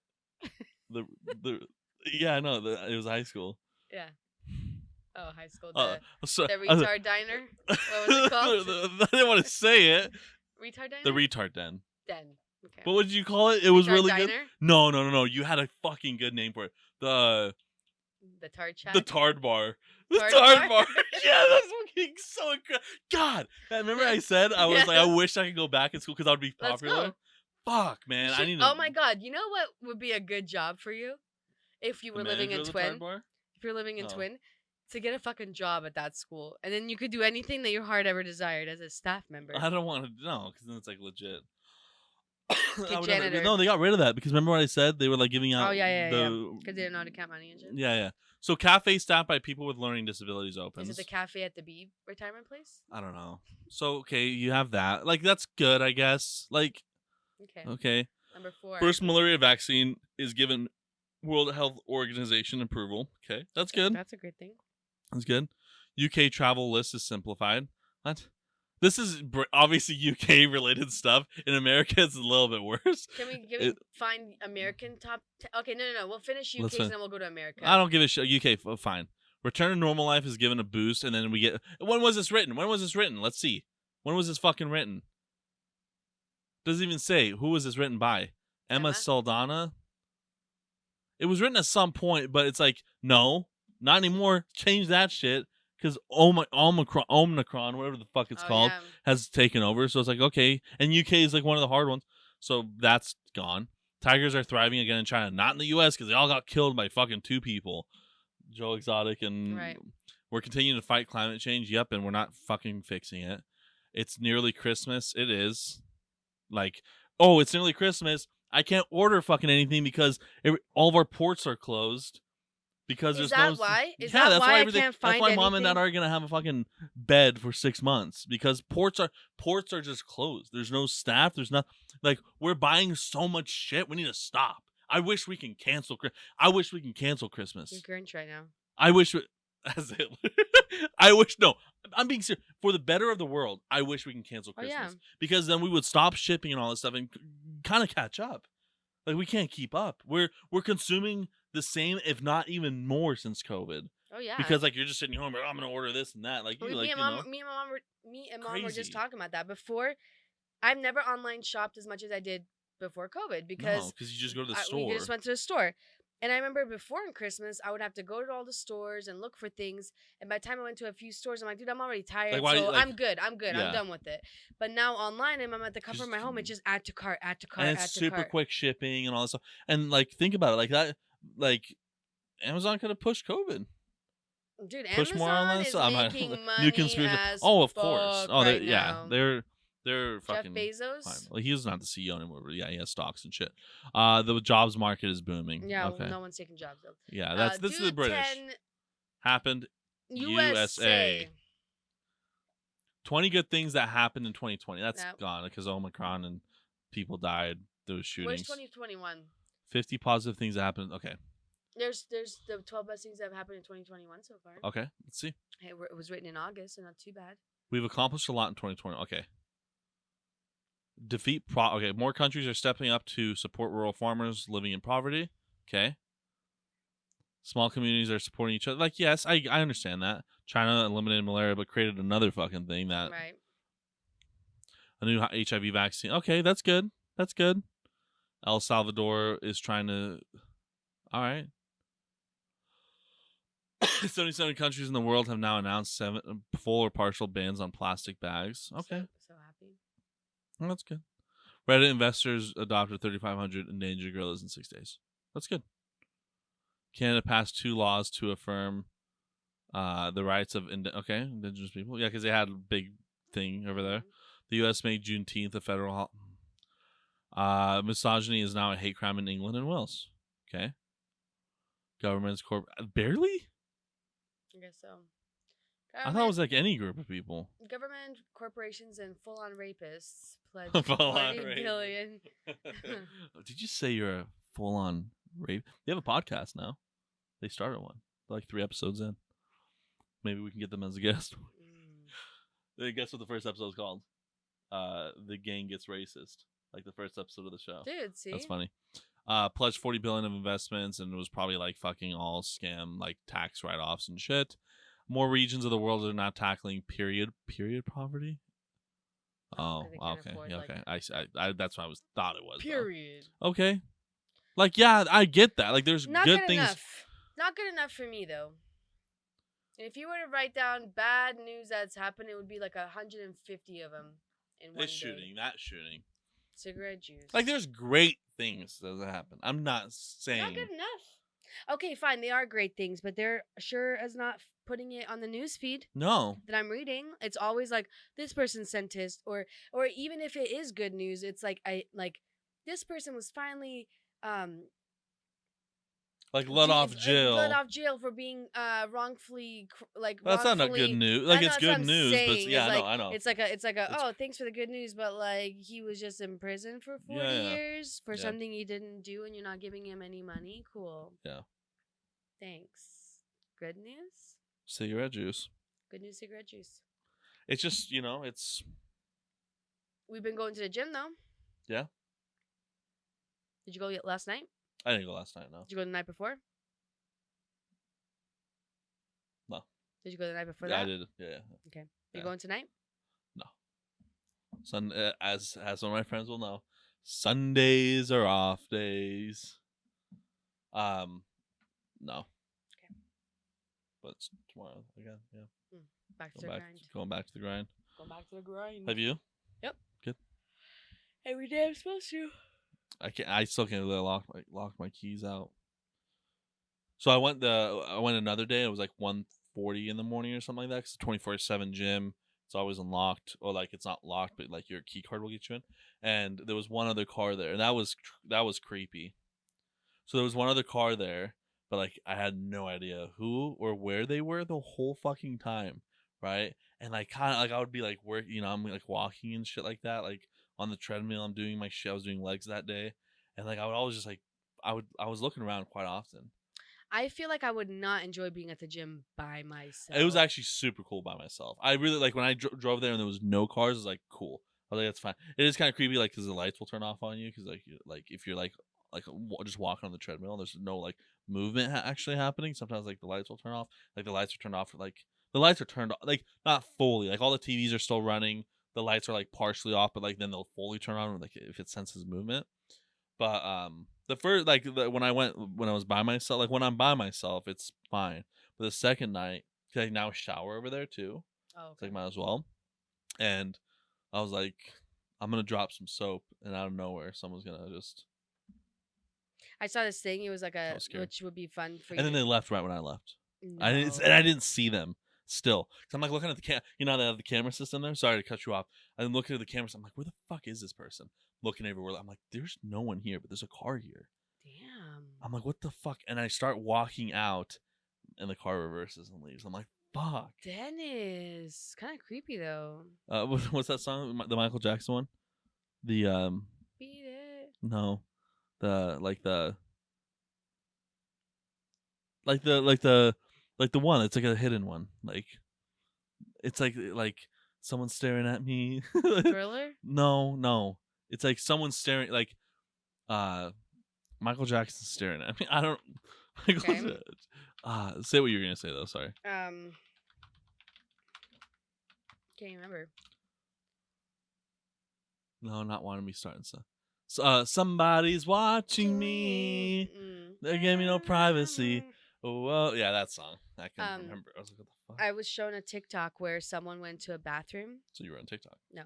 the yeah, I know. It was high school. Yeah. Oh, high school. So, The retard diner. What was it called? I didn't want to say it. Retard diner. The retard den. Den. Okay. What would you call it? It was Retard really diner? good. No. You had a fucking good name for it. The Tard shack. the Tard bar. The Tard Tard bar? bar. Yeah, that's fucking so incredible. God, remember I said I was like, I wish I could go back in school because I would be Let's popular. go. Fuck, man, I need to. Oh my god! You know what would be a good job for you if you the were living in manager of the Tard Twin? bar? If you're living in Oh. Twin, to get a fucking job at that school, and then you could do anything that your heart ever desired as a staff member. I don't want to know because then it's like legit. Janitor. No, they got rid of that because remember what I said? They were like giving out. Oh yeah. the Because they didn't know how to count money and shit. Yeah. So cafe staffed by people with learning disabilities opens. Is it the cafe at the Bee retirement place? I don't know. So okay, you have that. Like that's good, I guess. Like Okay. okay. Number 4. First malaria vaccine is given World Health Organization approval. Okay, that's good. That's a great thing. That's good. UK travel list is simplified. What? This is obviously UK related stuff. In America, it's a little bit worse. Can we find American top? Okay, no. We'll finish UK and then we'll go to America. I don't give a shit. UK, fine. Return to normal life is given a boost, and then we get. When was this written? Let's see. When was this fucking written? Doesn't even say. Who was this written by? Emma Saldana? It was written at some point, but it's like, no, not anymore. Change that shit. Because Omicron, whatever the fuck it's called, has taken over. So it's like, okay. And UK is like one of the hard ones. So that's gone. Tigers are thriving again in China. Not in the US because they all got killed by fucking 2 people. Joe Exotic and we're continuing to fight climate change. Yep, and we're not fucking fixing it. It's nearly Christmas. It is. Like, oh, it's nearly Christmas. I can't order fucking anything because all of our ports are closed. Because Is there's that why? Is yeah, that that's why I everything. can't find That's why mom and anything? dad are gonna have a fucking bed for 6 months because ports are just closed. There's no staff. There's not like we're buying so much shit. We need to stop. I wish we can cancel. I wish we can cancel Christmas. You're Grinch right now. I wish. As it, I wish. No, I'm being serious. For the better of the world, I wish we can cancel Christmas because then we would stop shipping and all this stuff and kind of catch up. Like we can't keep up. We're consuming the same, if not even more, since COVID. Oh yeah. Because like you're just sitting home, I'm gonna order this and that. Like you, me like and you know. me and mom were just Crazy. talking about that before. I've never online shopped as much as I did before COVID because because you just go to the we just store. went to the store. And I remember before in Christmas, I would have to go to all the stores and look for things. And by the time I went to a few stores, I'm like, dude, I'm already tired, why? so Like, I'm good. I'm good. I'm yeah, done with it. But now online, and I'm at the comfort of because my home. It's just add to cart, add to and cart, it's add to super cart. quick shipping and all this stuff. And like, think about it, like that, like Amazon could have pushed COVID, Dude, push more Amazon online is stuff. I'm not making new money conspiracy. as Oh, of course. fuck Oh, right yeah, now. they're Jeff fucking fine. Bezos? Like, he's not the CEO anymore, but yeah, he has stocks and shit. The jobs market is booming. Yeah, Okay, no one's taking jobs though. yeah, this is the Do British 10 happened. USA. USA. 20 good things that happened in 2020. That's Yep. gone because Omicron and people died. There was Where's shootings. 2021? 50 positive things that happened. Okay. There's the 12 best things that have happened in 2021 so far. Okay. Let's see. Hey, it was written in August, so not too bad. We've accomplished a lot in 2020. Okay. Okay. More countries are stepping up to support rural farmers living in poverty. Okay. Small communities are supporting each other. Like, yes, I understand that. China eliminated malaria, but created another fucking thing that Right. a new HIV vaccine. Okay, that's good. That's good. El Salvador is trying to. All right. 77 countries in the world have now announced full or partial bans on plastic bags. Okay, So happy. well, that's good. Reddit investors adopted 3,500 endangered gorillas in 6 days. That's good. Canada passed 2 laws to affirm the rights of indigenous people. Yeah, because they had a big thing over there. The U.S. made Juneteenth a federal misogyny is now a hate crime in England and Wales. Okay. Government's barely? I guess so. I thought it was like any group of people. Government, corporations, and full-on rapists pledged Full-on 40 billion. Did you say you're a full-on rape? They have a podcast now. They started one. They're like 3 episodes in. Maybe we can get them as a guest. Guess what the first episode is called? The Gang Gets Racist. Like the first episode of the show. Dude, see? That's funny. Pledged 40 billion of investments, and it was probably like fucking all scam, like tax write-offs and shit. More regions of the world are now tackling period poverty. Oh, okay, yeah, okay. I that's what thought it was. Period. Though. Okay, like yeah, I get that. Like there's Not good good things. enough. Not good enough for me though. If you were to write down bad news that's happened, it would be like 150 of them in one day. That shooting. Cigarette juice. Like there's great things that happen. I'm not saying not good enough. Okay, fine. They are great things, but they're sure as not putting it on the news feed. No. That I'm reading. It's always like this person sentenced, or even if it is good news, it's like this person was finally like let off jail for being wrongfully that's wrongfully, not good news. Like it's good news, but yeah, I know. It's like oh, thanks for the good news, but like he was just in prison for 40 years for something he didn't do, and you're not giving him any money. Cool. Yeah. Thanks. Good news. Cigarette juice. Good news. Cigarette juice. It's just it's. We've been going to the gym though. Yeah. Did you go last night? I didn't go last night. No. Did you go the night before? No. Did you go the night before that? I did. Yeah. Okay. You going tonight? No. As one of my friends will know, Sundays are off days. No. Okay. But it's tomorrow again. Yeah. Back to the grind. Going back to the grind. Going back to the grind. Have you? Yep. Good. Every day I'm supposed to. I still can't really lock my keys out. So I went another day. It was like 1:40 in the morning or something like that. Cause the 24/7 gym, it's always unlocked, or like it's not locked, but like your key card will get you in. And there was one other car there, and that was creepy. So there was one other car there, but like I had no idea who or where they were the whole fucking time, right? And like kind of like I would be like I'm like walking and shit like that, like on the treadmill. I'm doing my shit. I was doing legs that day, and like I would always just like I was looking around quite often. I feel like I would not enjoy being at the gym by myself. It was actually super cool by myself. I really like when I drove there and there was no cars. It was like cool. I was like, that's fine. It is kind of creepy, like because the lights will turn off on you. Because like if you're like just walking on the treadmill, there's no like movement actually happening. Sometimes like the lights will turn off. Like the lights are turned off. Like the lights are turned off. Like not fully. Like all the TVs are still running. the lights are like partially off, but like then they'll fully turn on like if it senses movement. But the first like when I was by myself, like when I'm by myself, it's fine. But the second night, 'cause I now shower over there too. Oh, It's like okay. might as well. And I was like, I'm gonna drop some soap, and out of nowhere, someone's gonna just. I saw this thing. It was like I a, was scared. which would be fun for And you then to. they left right when I left. No. I didn't see them still. Cause I'm like looking at the you know, they have the camera system there. Sorry to cut you off. I'm looking at the cameras. I'm like, where the fuck is this person? Looking everywhere. I'm like, there's no one here, but there's a car here. Damn. I'm like, what the fuck? And I start walking out, and the car reverses and leaves. I'm like, fuck. Dennis, kind of creepy though. What's that song? The Michael Jackson one? The Beat it. no, the like the one. It's like a hidden one. Like it's like someone's staring at me. Thriller. No. It's like someone's staring. Like Michael Jackson's staring at me. I don't. Okay. Say what you were gonna say though. Sorry. Can't remember. No, not wanting me starting stuff. So, somebody's watching me. They gave me no privacy. Oh, yeah, that song. I can remember. I was like, what the fuck? I was shown a TikTok where someone went to a bathroom. So you were on TikTok. No,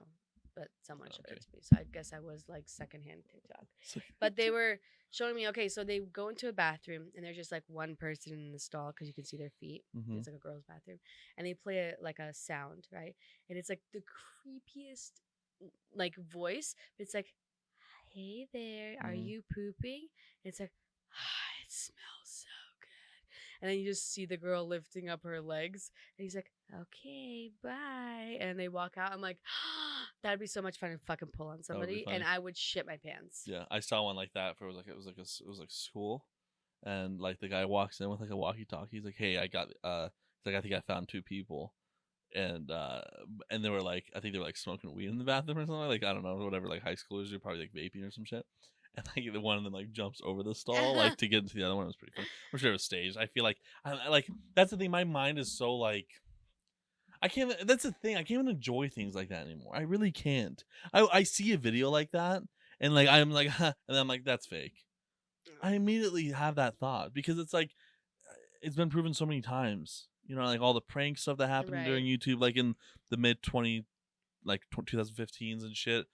but someone showed Okay. it to me. So I guess I was like secondhand TikTok. But they were showing me, okay, so they go into a bathroom and there's just like one person in the stall because you can see their feet. Mhm. It's like a girl's bathroom. And they play like a sound, right? And it's like the creepiest like voice. It's like, hey there, are Mhm. you pooping? And it's like, it smells so good. And then you just see the girl lifting up her legs. And he's like, okay, bye. And they walk out. I'm like, that'd be so much fun to fucking pull on That would be somebody. And funny. I would shit my pants. Yeah, I saw one like that. For it was like school, and like the guy walks in with like a walkie-talkie. He's like, "Hey, I got he's like, I think I found two people." And they were like, I think they were like smoking weed in the bathroom or something. Like I don't know, whatever. Like high schoolers, are probably like vaping or some shit. And like the one of them like jumps over the stall like to get into the other one. It was pretty funny. I'm sure it was staged. I feel like I like that's the thing. My mind is so like I can't. That's the thing. I can't even enjoy things like that anymore. I really can't. I see a video like that and like I'm like, huh, and I'm like, that's fake. I immediately have that thought because it's like it's been proven so many times. You know, like all the prank stuff that happened during Right. YouTube, like in the mid 2015s and shit,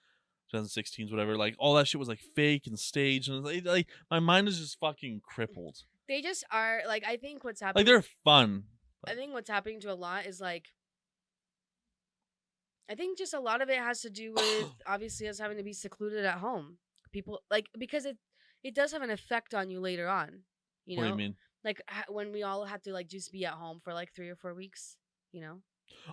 2016s, whatever. Like all that shit was like fake and staged, and like my mind is just fucking crippled. They just are like, I think what's Like happening. they're fun. I think what's happening to a lot is like, I think just a lot of it has to do with obviously us having to be secluded at home. People like because it does have an effect on you later on. You What do you know, mean? like when we all have to like just be at home for like 3 or 4 weeks. You know.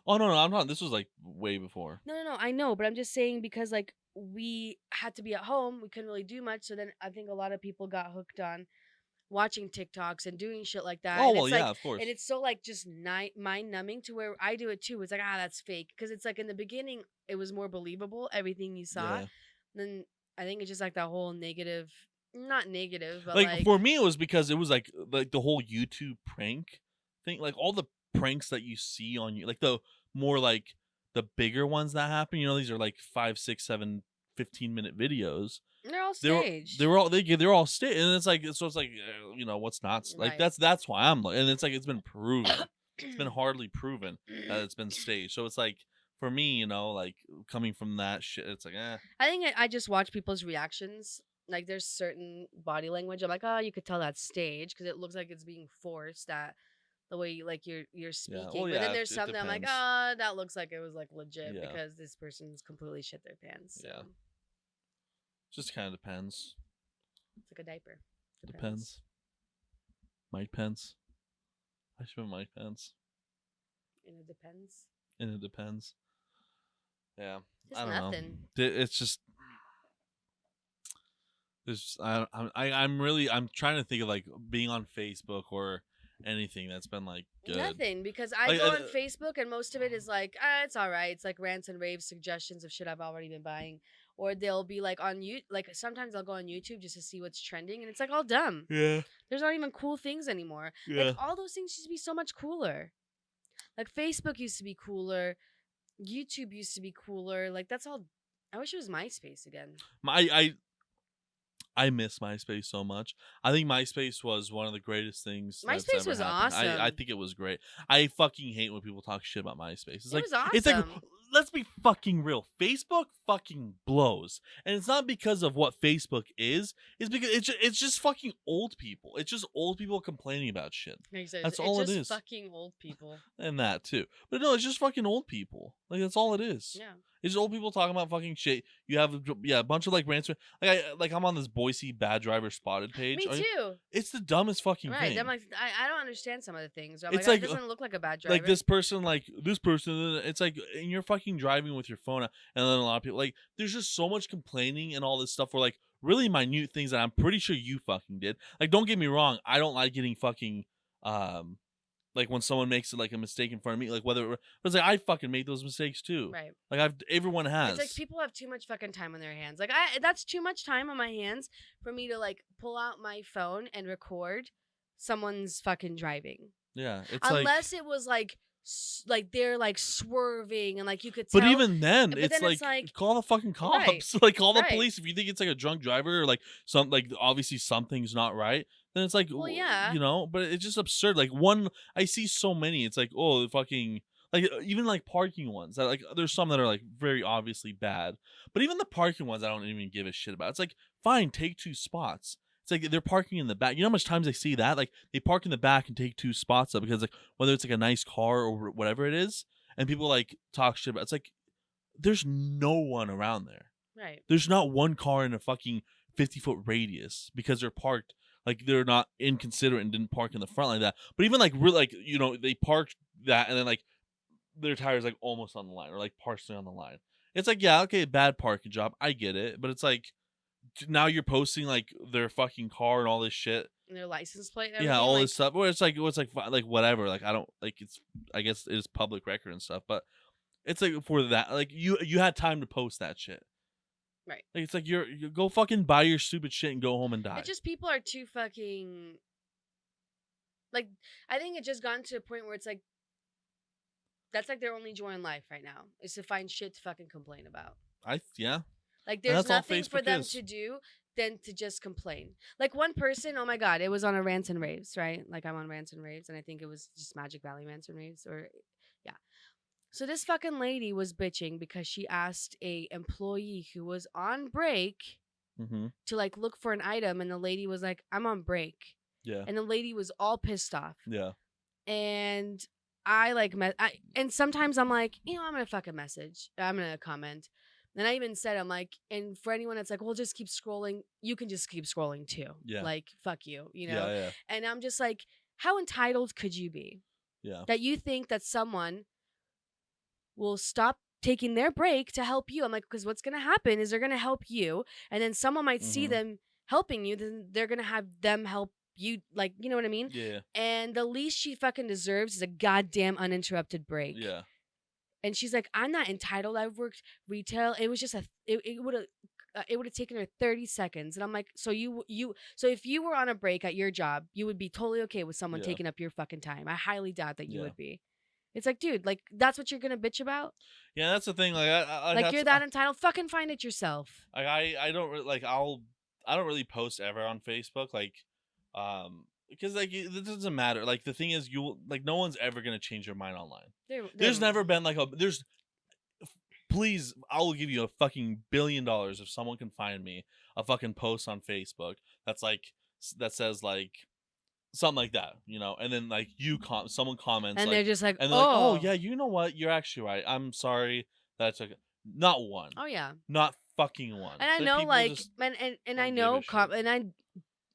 Oh no, I'm not. This was like way before. No. I know, but I'm just saying because like we had to be at home, we couldn't really do much. So then I think a lot of people got hooked on watching TikToks and doing shit like that. Oh And well, it's yeah, like, of course. and it's so like just mind numbing to where I do it too. It's like, that's fake. Cause it's like in the beginning, it was more believable, everything you saw. Yeah. Then I think it's just like that whole negative, not negative, but Like like, for me, it was because it was like the whole YouTube prank thing. Like all the pranks that you see on you, like the more like the bigger ones that happen. You know, these are like 5, 6, 7, 15-minute videos. they're all They were staged. they were all they're all staged, and it's like so it's like you know what's not like Right. that's why I'm like, and it's like it's been proven. It's been hardly proven that it's been staged. So it's like for me, you know, like coming from that shit, it's like I think I just watch people's reactions. Like there's certain body language. I'm like, oh, you could tell that's staged because it looks like it's being forced. That the way like you're yeah. speaking. Well, But then yeah, there's it something I'm like, depends. that looks like it was like legit Yeah. because this person's completely shit their pants. So. Yeah. Just kind of depends. It's like a diaper. Depends. Mike Pence. I should have Mike Pence. And it depends. And it depends. Yeah. Just I don't nothing. know. It's just. There's I'm trying to think of like being on Facebook or anything that's been like good. Nothing because I Like, go on Facebook and most of it is like, it's all right. It's like rants and raves, suggestions of shit I've already been buying, or they'll be like on you. Like sometimes I'll go on YouTube just to see what's trending, and it's like all dumb. Yeah. There's not even cool things anymore. Yeah. Like all those things used to be so much cooler. Like Facebook used to be cooler. YouTube used to be cooler. Like that's all. I wish it was MySpace again. I miss MySpace so much. I think MySpace was one of the greatest things that's MySpace ever was happened. I awesome. think it was great. I fucking hate when people talk shit about MySpace. It was It's like awesome. let's be fucking real. Facebook fucking blows. And it's not because of what Facebook is. It's because it's just fucking old people. It's just old people complaining about shit. That's all it It's just is. fucking old people. And that too. But no, it's just fucking old people. Like that's all it is. Yeah. It's just old people talking about fucking shit. You have a bunch of like rants. Like I'm on this Boise bad driver spotted page. Me too. It's the dumbest fucking Right. thing. I'm like, I don't understand some of the things. I'm It's like, like it doesn't look like a bad driver. like this person. It's like, and you're fucking driving with your phone, and then a lot of people like. There's just so much complaining and all this stuff. Where like really minute things that I'm pretty sure you fucking did. Like, don't get me wrong. I don't like getting fucking like when someone makes like a mistake in front of me, like whether but it's like I fucking make those mistakes too. Right. Like everyone has. It's like people have too much fucking time on their hands. Like that's too much time on my hands for me to like pull out my phone and record someone's fucking driving. Yeah, it's unless like, it was like they're like swerving and like you could tell. but even then, But it's then it's like like- call the fucking Right, cops, like call the right. police if you think it's like a drunk driver or like some like obviously something's not right. Then it's like, Well, yeah. you know, but it's just absurd. Like one, I see so many. It's like, oh, the fucking like even like parking ones that like there's some that are like very obviously bad, but even the parking ones I don't even give a shit about. It's like fine, take two spots. It's like they're parking in the back. You know how much times I see that? Like they park in the back and take two spots up because like whether it's like a nice car or whatever it is, and people like talk shit about. It's like there's no one around there. Right. There's not one car in a fucking 50-foot radius because they're parked like they're not inconsiderate and didn't park in the front like that. But even like really like you know they parked that and then like their tires like almost on the line or like partially on the line. It's like yeah okay bad parking job I get it, but it's like now you're posting like their fucking car and all this shit. And their license plate. And Yeah, everything, all like, this stuff. Where it's like whatever. Like I don't like it's. I guess it is public record and stuff, but it's like for that. Like you had time to post that shit. Right. Like it's like you go fucking buy your stupid shit and go home and die. It's just people are too fucking. Like I think it just gotten to a point where it's like. That's like their only joy in life right now is to find shit to fucking complain about. Yeah. Like And there's that's all nothing for Facebook them is. to do than to just complain. Like one person, oh my god, it was on a rants and raves, right? Like I'm on rants and raves, and I think it was just Magic Valley rants and raves, or yeah. So this fucking lady was bitching because she asked a employee who was on break Mm-hmm. to like look for an item, and the lady was like, "I'm on break," Yeah. and the lady was all pissed off, Yeah. and I like and sometimes I'm like, you know, I'm gonna fucking message. I'm gonna comment. And I even said, I'm like, and for anyone that's like, well, just keep scrolling, you can just keep scrolling too. Yeah. Like, fuck you, you know? Yeah. And I'm just like, how entitled could you be? Yeah. That you think that someone will stop taking their break to help you. I'm like, because what's gonna happen is they're gonna help you, and then someone might see Mhm. them helping you, then they're gonna have them help you, like, you know what I mean? Yeah. And the least she fucking deserves is a goddamn uninterrupted break. Yeah. And she's like, I'm not entitled. I've worked retail. It was just it would have taken her 30 seconds. And I'm like, so so if you were on a break at your job, you would be totally okay with someone Yeah. taking up your fucking time. I highly doubt that you Yeah. would be. It's like, dude, like that's what you're gonna bitch about? Yeah, that's the thing. Like, Like you're that entitled? Fucking find it yourself. I don't like I don't really post ever on Facebook because like it doesn't matter. Like the thing is you like no one's ever gonna change your mind online. There's never been like please I'll give you a fucking $1 billion if someone can find me a fucking post on Facebook that's like that says like something like that, you know, and then like someone comments and like, they're just like, and they're like, oh oh yeah, you know what, you're actually right. I'm sorry that I took it. Not one. oh yeah. Not fucking one. And I Like, know people like just and don't I give know a shit. and I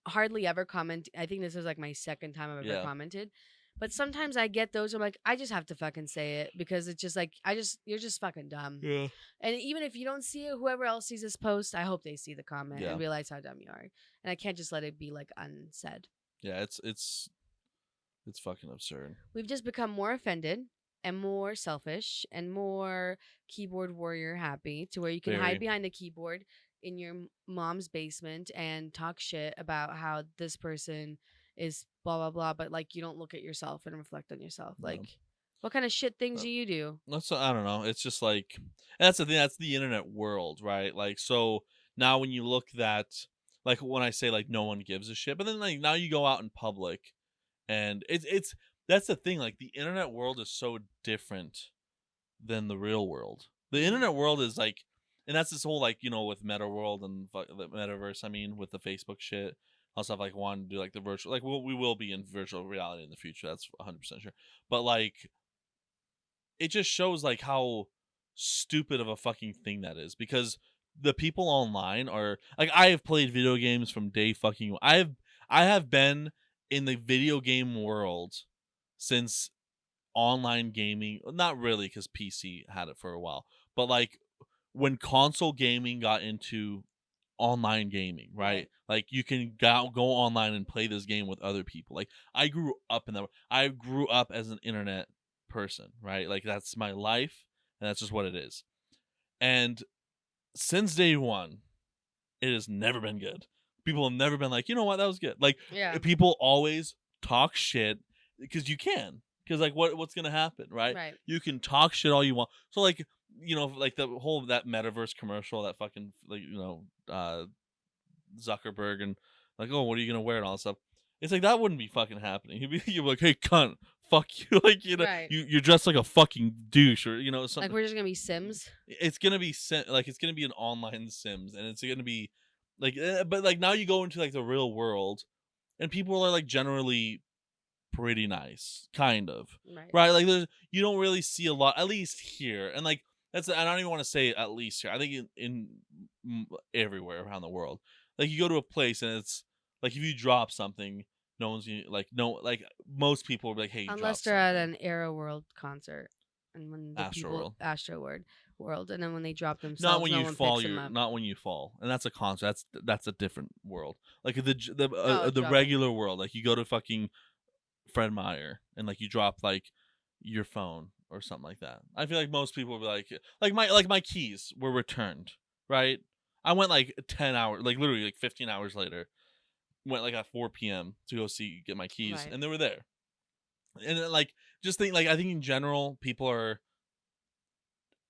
hardly ever comment. I think this is like my second time I've ever Yeah. commented. But sometimes I get those. I'm like, I just have to fucking say it because it's just like you're just fucking dumb. Yeah. And even if you don't see it, whoever else sees this post, I hope they see the comment Yeah. and realize how dumb you are. And I can't just let it be like unsaid. Yeah, it's fucking absurd. We've just become more offended and more selfish and more keyboard warrior happy to where you can Very. hide behind the keyboard in your mom's basement and talk shit about how this person is blah blah blah, but like you don't look at yourself and reflect on yourself. No. Like What kind of shit things Uh, do you do? That's I don't know. It's just like that's the thing. That's the internet world, right? Like so now when you look that like when I say like no one gives a shit, but then like now you go out in public and it's that's the thing. Like the internet world is so different than the real world. The Mm. internet world is like, and that's this whole like with Meta World and the metaverse. I mean, with the Facebook shit, also have like wanting to do like the virtual, like we will be in virtual reality in the future. That's 100% sure. But like, it just shows like how stupid of a fucking thing that is because the people online are like I have played video games from day fucking I have been in the video game world since online gaming, not really because PC had it for a while, but like when console gaming got into online gaming, right? Right. Like you can go online and play this game with other people. Like I grew up in that. I grew up as an internet person, right? Like that's my life, and that's just what it is. And since day one, it has never been good. People have never been like, you know what, that was good. Like Yeah. people always talk shit because you can. Because like what's gonna happen, right? Right. You can talk shit all you want. So like like the whole that metaverse commercial, that fucking like Zuckerberg and like, oh, what are you gonna wear and all that stuff. It's like that wouldn't be fucking happening. You'd be like, hey, cunt, fuck you, like Right. you're dressed like a fucking douche or Like something. we're just gonna be Sims. It's gonna be like it's gonna be an online Sims, and it's gonna be like, but like now you go into like the real world, and people are like generally pretty nice, kind of, Right. right? Like there's you don't really see a lot, at least here, and like that's I don't even want to say at least here. I think everywhere around the world, like you go to a place and it's like if you drop something, no one's like no like most people will be like, hey, you Unless dropped they're at something. an Era World concert, and when the people Astroworld. Astro World, and then when they drop Not themselves, when no you one fall, picks them you're up. not when you fall, and that's a concert. That's a different world. Like Oh, the dropping. regular world, like you go to fucking Fred Meyer and like you drop like your phone or something like that. I feel like most people will be like my keys were returned, right? I went like 10 hours, like literally like 15 hours later. Went like at 4 p.m. to go get my keys, Right. and they were there. And then, like just think like I think in general people are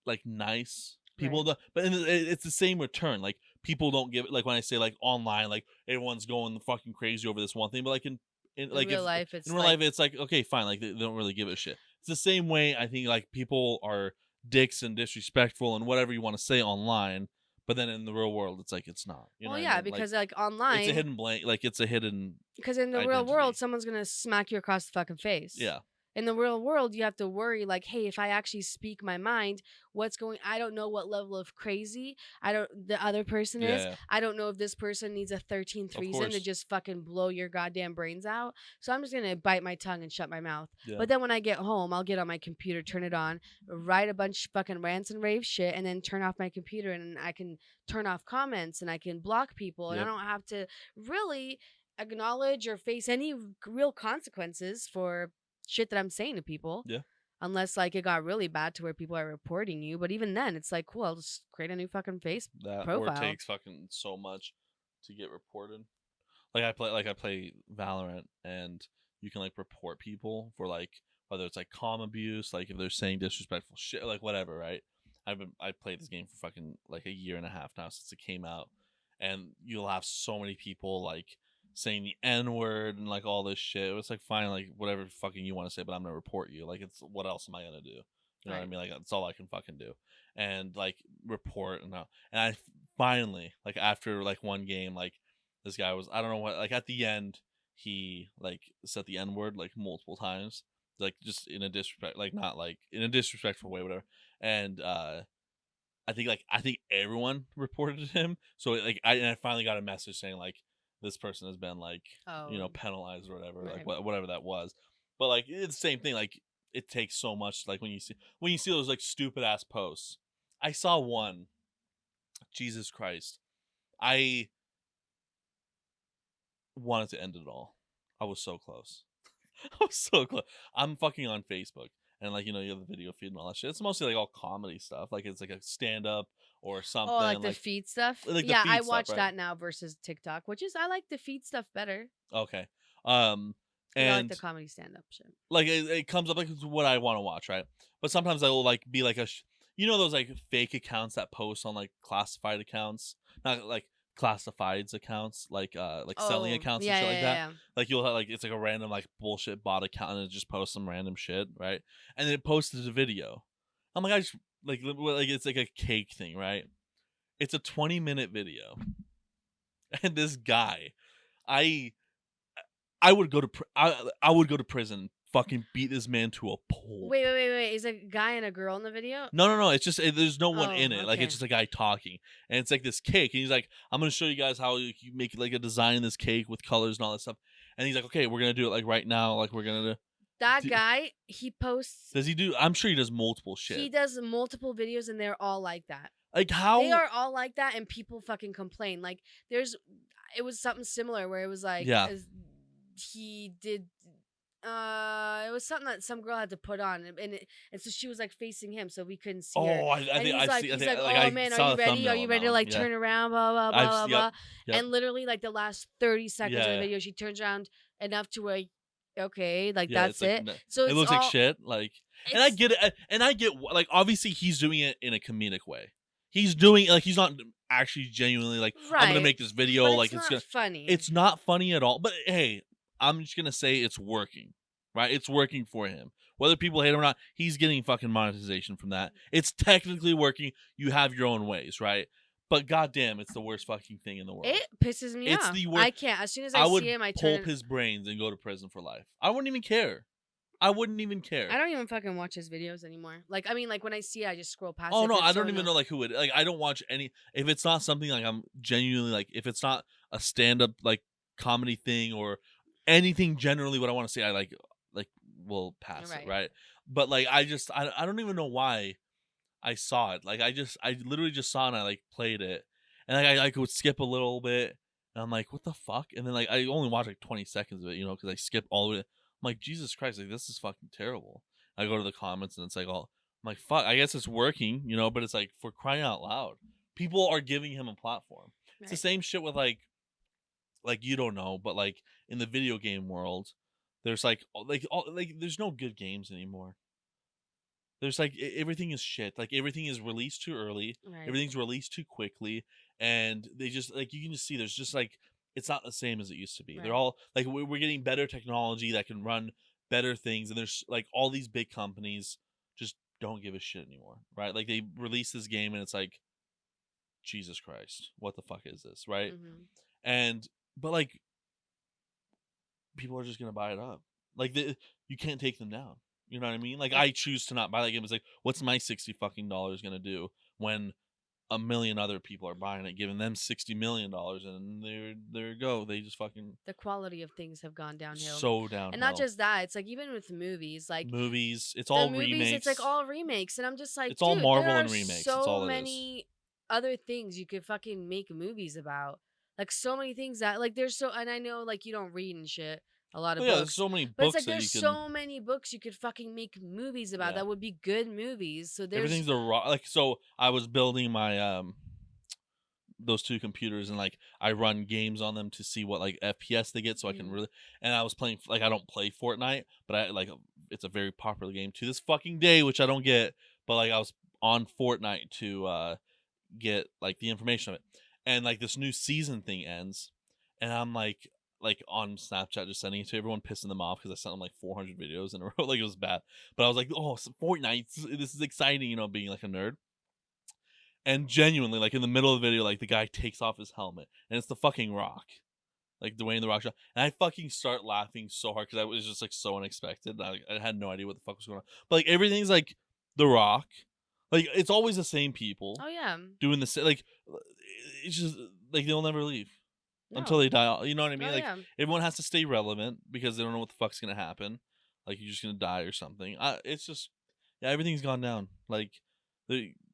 like nice people Right. but it's the same return like people don't give like when I say like online like everyone's going fucking crazy over this one thing but like in In like real if life, in it's real like life it's like okay fine like they don't really give a shit. It's the same way I think like people are dicks and disrespectful and whatever you want to say online, but then in the real world it's like it's not, you know well, what I yeah, mean? Like because like it's a online, hidden blank, like it's a hidden because in the real world, identity. someone's gonna smack you across the fucking face. Yeah, In the real world, you have to worry like, hey, if I actually speak my mind, what's going? I don't know what level of crazy I don't the other person is. yeah, I don't know if this person needs a 13th of reason to course, just fucking blow your goddamn brains out. So I'm just gonna bite my tongue and shut my mouth. yeah, But then when I get home, I'll get on my computer, turn it on, write a bunch of fucking rants and rave shit, and then turn off my computer and I can turn off comments and I can block people and I yep, don't have to really acknowledge or face any real consequences for shit that I'm saying to people. yeah. Unless like it got really bad to where people are reporting you. But even then, it's like, cool, I'll just create a new fucking face That or it profile. takes fucking so much to get reported. Like I play Valorant and you can like report people for like whether it's like calm abuse, like if they're saying disrespectful shit, like whatever, right? I played this game for fucking like a year and a half now since it came out, and you'll have so many people like saying the N word and like all this shit. It was like fine, like whatever fucking you want to say, but I'm gonna report you. Like it's what else am I gonna do? You know what I Right. mean? Like that's all I can fucking do, and like report and I finally like after like one game like this guy was I don't know what like at the end he like said the N word like multiple times, like just in a disrespect like not like in a disrespectful way, whatever. And I think everyone reported him. So like I finally got a message saying like this person has been like Oh, penalized or whatever, like right. whatever that was. But like it's the same thing. Like it takes so much. Like when you see those like stupid ass posts. I saw one. Jesus Christ. I wanted to end it all. I was so close. I was so close. I'm fucking on Facebook, and like you have the video feed and all that shit. It's mostly like all comedy stuff. Like it's like a stand up or Oh, like something. the feed stuff. Like the Yeah, I feed stuff, watch right? that now versus TikTok, which is I like the feed stuff better. Okay. Um, Yeah, I like the and comedy stand up shit. like it comes up like it's what I want to watch, right? But sometimes I will like be like you know those like fake accounts that post on like classified accounts, not like classifieds accounts, like selling Oh, accounts and yeah, shit yeah, like yeah, that. yeah. Like you'll have like it's like a random like bullshit bot account and it just posts some random shit, right? And then it posted a video. I'm like I just like it's like a cake thing, right? It's a 20-minute video, and this guy, I I would go to I would go to prison, fucking beat this man to a pulp. Wait. Is a guy and a girl in the video? No. It's just there's no one Oh, in it. Like it's okay. just a guy talking, and it's like this cake, and he's like, "I'm gonna show you guys how you make like a design in this cake with colors and all that stuff." And he's like, "Okay, we're gonna do it like right now. Like we're gonna That do." guy, he posts, Does he do? I'm sure he does multiple he shit. does multiple videos and they're all like that. Like They how? are all like that and people fucking complain. Like there's it was something similar where it was like Yeah. he did it was something that some girl had to put on and so she was like facing him so we couldn't see her. Oh, I And think I've seen. I he's think like, like "Oh I man, are saw you a ready? Are thumbnail you on ready that to one. like Yeah. turn around, blah blah blah blah Yep. blah." Yep. And literally like the last 30 seconds of the Yeah. video she turns around enough to where okay, like Yeah. that's It's like it. So it it's looks like all shit. Like, and I it's get it. And I get like obviously he's doing it in a comedic way. He's doing like he's not actually genuinely like I'm gonna right. make this video But like it's it's not gonna. funny. It's not funny at all. But hey, I'm just gonna say it's working, right? It's working for him. Whether people hate him or not, he's getting fucking monetization from that. It's technically working. You have your own ways, right? But goddamn, it's the worst fucking thing in the world. It pisses me It's off. the worst. I can't. As soon as I I see would him, I turn pulp it. his brains and go to prison for life. I wouldn't even care. I wouldn't even care. I don't even fucking watch his videos anymore. Like, I mean, like when I see it, I just scroll past Oh it. no, 'Cause I it's so don't even know annoying. like who it like I don't watch any if it's not something like I'm genuinely like if it's not a stand up like comedy thing or anything generally what I want to say I like will pass it, Right. right? But like I don't even know why I saw it. Like I literally just saw it and I like played it. And like I could skip a little bit and I'm like, what the fuck? And then like I only watched like 20 seconds of it, because I skipped all of it. I'm like, Jesus Christ, like this is fucking terrible. I go to the comments and it's like all I'm like, fuck, I guess it's working, but it's like for crying out loud. People are giving him a platform. It's the Right. same shit with like you don't know, but like in the video game world, there's like there's no good games anymore. There's like everything is shit. Like everything is released too early. Right. Everything's released too quickly, and they just like you can just see there's just like it's not the same as it used to be. They're Right. all like we're getting better technology that can run better things, and there's like all these big companies just don't give a shit anymore, right? Like they release this game and it's like Jesus Christ, what the fuck is this, right? Mm-hmm. And but like people are just gonna buy it up. Like you can't take them down. You know what I mean? Like I choose to not buy that game. It's like, what's my $60 gonna do when a million other people are buying it, giving them $60 million, and there you go. They just fucking The quality of things have gone downhill. so And not downhill. just that, it's like even with movies, like Movies, it's the all movies, it's like remakes. all remakes. And I'm just like, It's all dude, there Marvel are and remakes. That's so all it is. many other things you could fucking make movies about. Like so many things that like there's so and I know like you don't read and shit, a lot of But yeah, there's books. so many But it's books like that there's you can. so many books you could fucking make movies about Yeah, that would be good movies. So there's everything's a raw. Like so, I was building my those two computers and like I run games on them to see what like FPS they get so I can Mhm. really and I was playing like I don't play Fortnite but I like it's a very popular game to this fucking day which I don't get but like I was on Fortnite to get like the information of it and like this new season thing ends and I'm like on Snapchat just sending it to everyone pissing them off because I sent them like 400 videos in a row like it was bad but I was like oh Fortnite this is exciting being like a nerd and genuinely, like in the middle of the video, like the guy takes off his helmet, and it's the fucking Rock, like Dwayne the Rock shot, and I fucking start laughing so hard because I was just like so unexpected. I had no idea what the fuck was going on, but like everything's like the Rock, like it's always the same people oh yeah. doing the same. Like it's just like they'll never leave until No. they die. You know what I mean? Oh Like yeah. everyone has to stay relevant because they don't know what the fuck's gonna happen. Like you're just gonna die or something. It's just yeah, everything's gone down.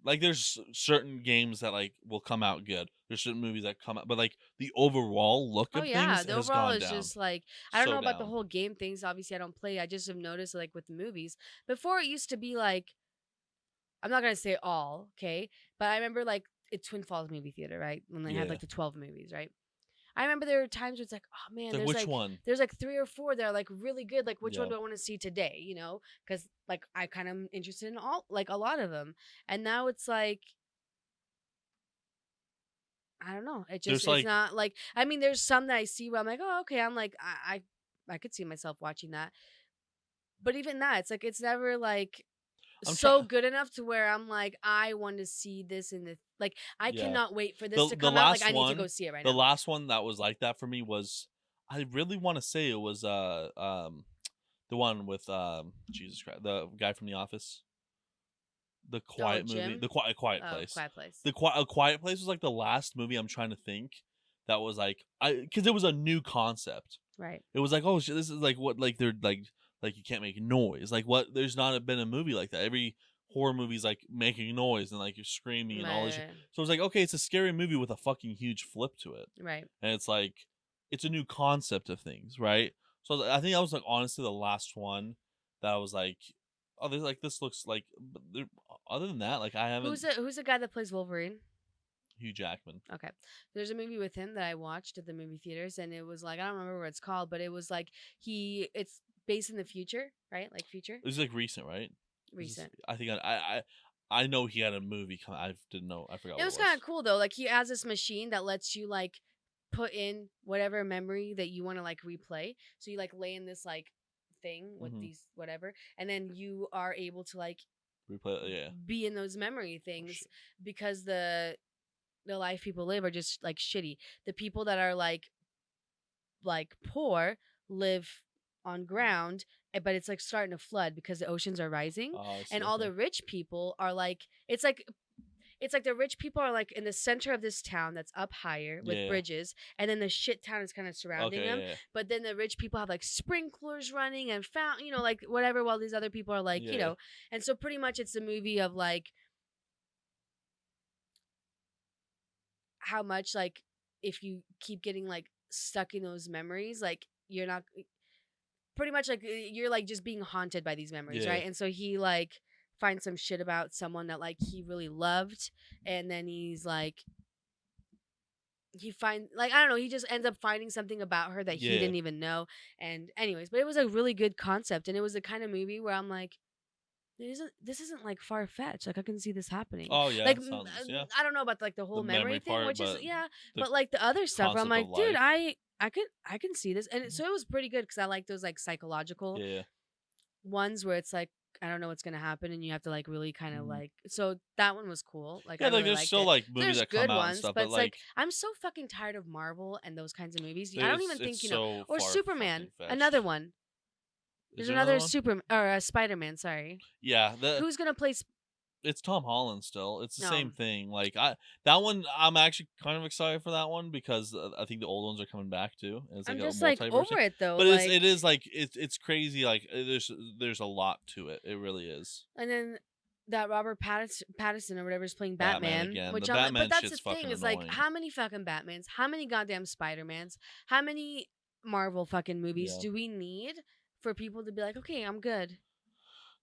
There's certain games that like will come out good. There's certain movies that come out, but like the overall look Oh of yeah, things the has overall gone is down. just like I don't So know about the down. whole game things. Obviously, I don't play. I just have noticed like with the movies before it used to be like I'm not gonna say all, okay, but I remember like at Twin Falls movie theater, right, when they had Yeah. like the 12 movies, right. I remember there were times where it's like, oh man, It's like, which one? there's like 3 or 4 that are like really good. Like, which one Yeah. do I want to see today? You know, because like I kind of am interested in all like a lot of them, and now it's like I don't know. There's It's like not like I mean, there's some that I see where I'm like, oh okay, I'm like I could see myself watching that, but even that, it's like it's never like I'm so trying. good enough to where I'm like, I want to see this in the like I Yeah. cannot wait for this The to the come out. Like last I need to go one, see it right the now. last one that was like that for me was, I really want to say it was the one with Jesus Christ, the guy from The Office, the Oh, Quiet movie, Jim. the Quiet Oh, Place. Quiet Place. A Quiet Place was like the last movie I'm trying to think that was like, because it was a new concept. Right. It was like, oh shit, this is like what, like they're like you can't make noise. Like, what? There's not been a movie like that. Every horror movie's like making noise and like you're screaming and all this shit. Right. So it's like, okay, it's a scary movie with a fucking huge flip to it, Right. and it's like it's a new concept of things, right? So I think that was like honestly the last one that I was like, oh, there's like this looks like. But other than that, like I haven't. Who's the guy that plays Wolverine? Hugh Jackman. Okay. There's a movie with him that I watched at the movie theaters and it was like I don't remember what it's called, but it was like it's based in the future, right? Like future? It was like recent, right? Recent. I think I know he had a movie. I didn't know. I forgot It what was it was. kind of cool though. Like he has this machine that lets you like put in whatever memory that you want to like replay. So you like lay in this like thing with Mhm. these whatever and then you are able to like Replay, yeah. be in those memory things shit. because the life people live are just like shitty. The people that are like poor live on ground but it's like starting to flood because the oceans are rising Oh, I see. and all Okay. the rich people are like it's like the rich people are like in the center of this town that's up higher with Yeah. bridges, and then the shit town is kind of surrounding Okay. them. Yeah. But then the rich people have like sprinklers running and fountain, like whatever, while these other people are like, Yeah. And so pretty much it's a movie of like how much like if you keep getting like stuck in those memories, like you're not pretty much like you're like just being haunted by these memories, Yeah. right? And so he like finds some shit about someone that like he really loved, and then he's like he find like I don't know, he just ends up finding something about her that he Yeah. didn't even know. And anyways, but it was a really good concept and it was the kind of movie where I'm like this isn't like far fetched. Like I can see this happening. Oh yeah. Like Sounds yeah. I don't know about like the The whole memory memory thing, part, which is but yeah, the but like the other stuff, where I'm concept of like, dude, life. I can see this, and so it was pretty good because I like those like psychological Yeah. ones where it's like I don't know what's gonna happen, and you have to like really kind of Mhm. like. So that one was cool. Like I Yeah. Like really there's liked still it. like movies There's that come good out and ones, stuff, but but it's like like I'm so fucking tired of Marvel and those kinds of movies. I don't even think it's so or far Superman. fucking fetched. Another one. Is There's there another another one? Super or Spider Man. Sorry, Yeah. who's gonna play? It's Tom Holland still. It's the No, same thing. Like that one, I'm actually kind of excited for that one because I think the old ones are coming back too. And it's like I'm a just like multiverse thing. over it though. But Like, it is like it's crazy. Like there's a lot to it. It really is. and then that Robert Pattinson or whatever is playing Batman Batman, again. The which I'm like, but Batman that's the shit's fucking thing is like, annoying. how many fucking Batmans, how many goddamn Spider-Mans, how many Marvel fucking movies Yeah, do we need for people to be like, okay, I'm good,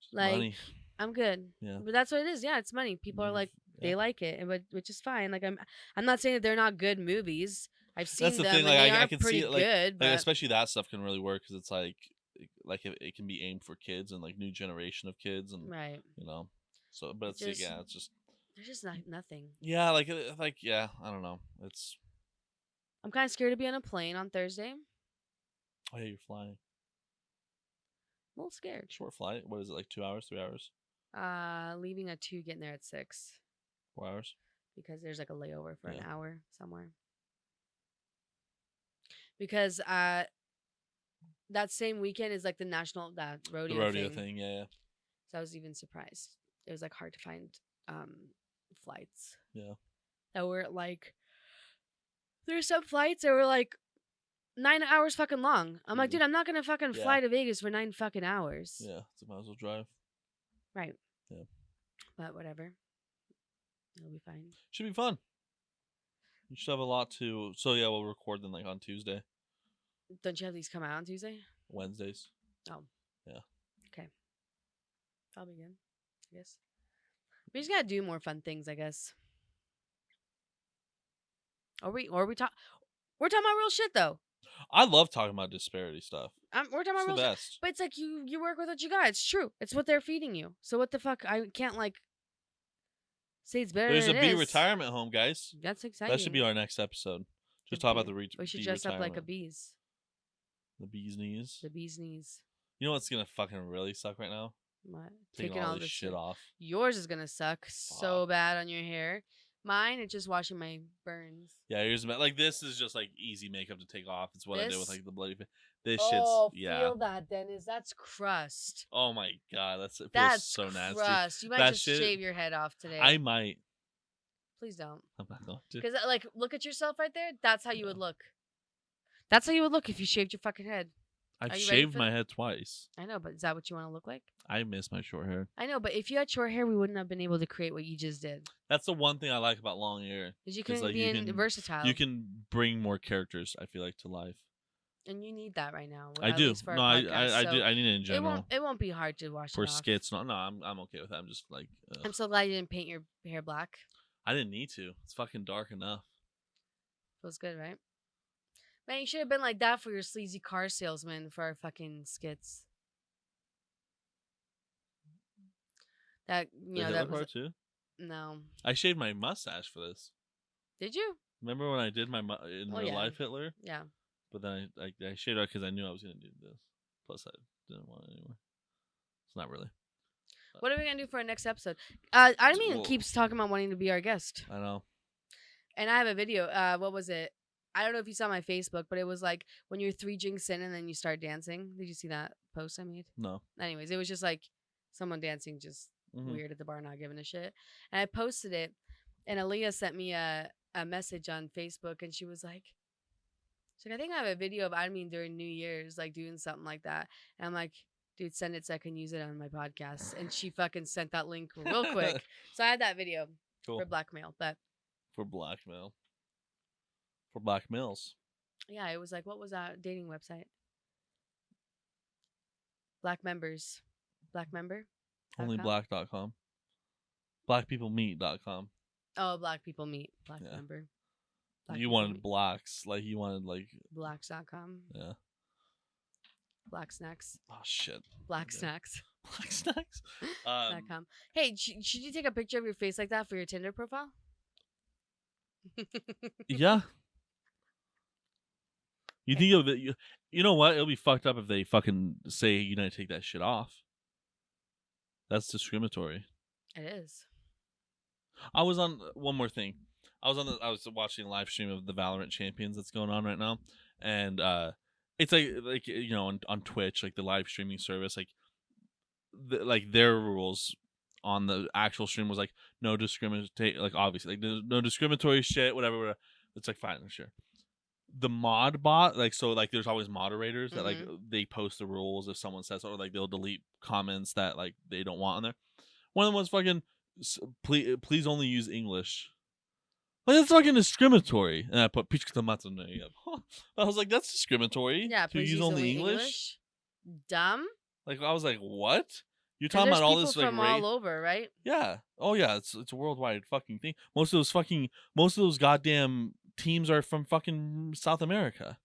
just like, money. I'm good. Yeah, But that's what it is. Yeah, it's money. People are money. like, Yeah, they like it, and but which is fine. Like, I'm not saying that they're not good movies. I've that's seen the them thing. and Like they I are can see pretty it. good, Like but especially that stuff can really work because it's like it can be aimed for kids and like new generation of kids and right. you know. So, but It's it's just yeah, it's just there's just not nothing. yeah, like yeah, I don't know. It's I'm kind of scared to be on a plane on Thursday. oh yeah, you're flying. A little scared. Short flight. What is it, like 2 hours, 3 hours, Leaving at 2, getting there at 6 4 hours? because there's like a layover for an Yeah. hour somewhere. Because that same weekend is like the national that The rodeo rodeo thing. thing, yeah, So I was even surprised. It was like hard to find flights yeah. that were like there's some flights that were like 9 hours fucking long. I'm like, Jesus. dude, I'm not gonna fucking Yeah. fly to Vegas for 9 fucking hours. Yeah, so might as well drive. Right. Yeah. But whatever. It'll be fine. Should be fun. You should have a lot to. So yeah, we'll record then like on Tuesday, Don't you have these come out on Tuesday? Wednesdays. Oh. Yeah. Okay. That'll be good, I guess. We just gotta do more fun things, I guess. Or we talk. We're talking about real shit though. I love talking about disparity stuff. We're talking It's about the real shit. best. But it's like you work with what you got. It's true. It's what they're feeding you. So what the fuck? I can't like say it's better There's a than it bee is. retirement home, guys. That's exciting. That should be our next episode. Just The talk about bee- the We should bee dress up retirement. like a bees. The bee's knees. The bee's knees. You know what's gonna fucking really suck right now? What? Taking all this shit off. Yours is gonna suck so bad on your hair. Mine, it's just washing my burns. Yeah, here's about like this is just like easy makeup to take off. It's what I did with This? like the bloody. This Oh, shit's yeah. feel that, Dennis. That's crust. Oh my god, it feels That's so nasty. crust. You might That just shit- shave your head off today. I might. Please don't. I'm not going to. Because like, look at yourself right there. That's how you would look. That's how you would look if you shaved your fucking head. I've Are you ready shaved for my that? head twice. I know, but is that what you want to look like? I miss my short hair. I know, but if you had short hair, we wouldn't have been able to create what you just did. That's the one thing I like about long hair. Because you It's couldn't like be you can- versatile. You can bring more characters. I feel like to life. And you need that right now. I at do. least for No, our I podcast, do. so I need it in general. It won't be hard to wash For it off. skits. No, I'm okay with that. I'm just like. I'm so glad you didn't paint your hair black. I didn't need to. It's fucking dark enough. Feels good, right? Man, you should have been like that for your sleazy car salesman for our fucking skits. That The Hitler that was part too. no. I shaved my mustache for this. Did you? Remember when I did my in Oh, real yeah. life Hitler? Yeah. But then I shaved it because I knew I was gonna do this. Plus, I didn't want it anymore. It's not really. What are we gonna do for our next episode? I mean, Well- keeps talking about wanting to be our guest, I know. and I have a video. What was it? I don't know if you saw my Facebook, but it was like when you're 3 drinks in and then you start dancing. Did you see that post I made? No. Anyways, it was just like someone dancing just Mhm. weird at the bar, not giving a shit. And I posted it, and Aaliyah sent me a message on Facebook, and she was like, I think I have a video of during New Year's, like doing something like that. And I'm like, dude, send it so I can use it on my podcast. And she fucking sent that link real quick. So I had that video Cool. for blackmail. But For blackmail. For blackmails. yeah, it was like, what was that dating website? Black members. Black member? Onlyblack.com. Blackpeoplemeet.com. Oh, black people meet. Black Yeah. member. Black You people wanted meet. blacks. Like, you wanted, like, Blacks.com. yeah. Black snacks. Oh, shit. Black Okay. snacks. Black snacks. .com. Hey, should you take a picture of your face like that for your Tinder profile? Yeah. You think of it, you know what? It'll be fucked up if they fucking say you need to take that shit off. That's discriminatory. It is. I was on one more thing. I was watching a live stream of the Valorant Champions that's going on right now, and it's like you know on Twitch, like the live streaming service, like their rules on the actual stream was like no discriminate, like obviously like no discriminatory shit, whatever. It's like fine, sure. The mod bot, like so, like there's always moderators that like they post the rules if someone says, or like they'll delete comments that like they don't want on there. One of them was fucking please only use English. Like that's fucking discriminatory. And I put peach tomato. I was like, that's discriminatory. Yeah, to please use only English. Dumb. Like I was like, what? You're 'Cause talking there's about all people this like from all over, right? Yeah. Oh yeah. It's a worldwide fucking thing. Most of those goddamn teams are from fucking South America.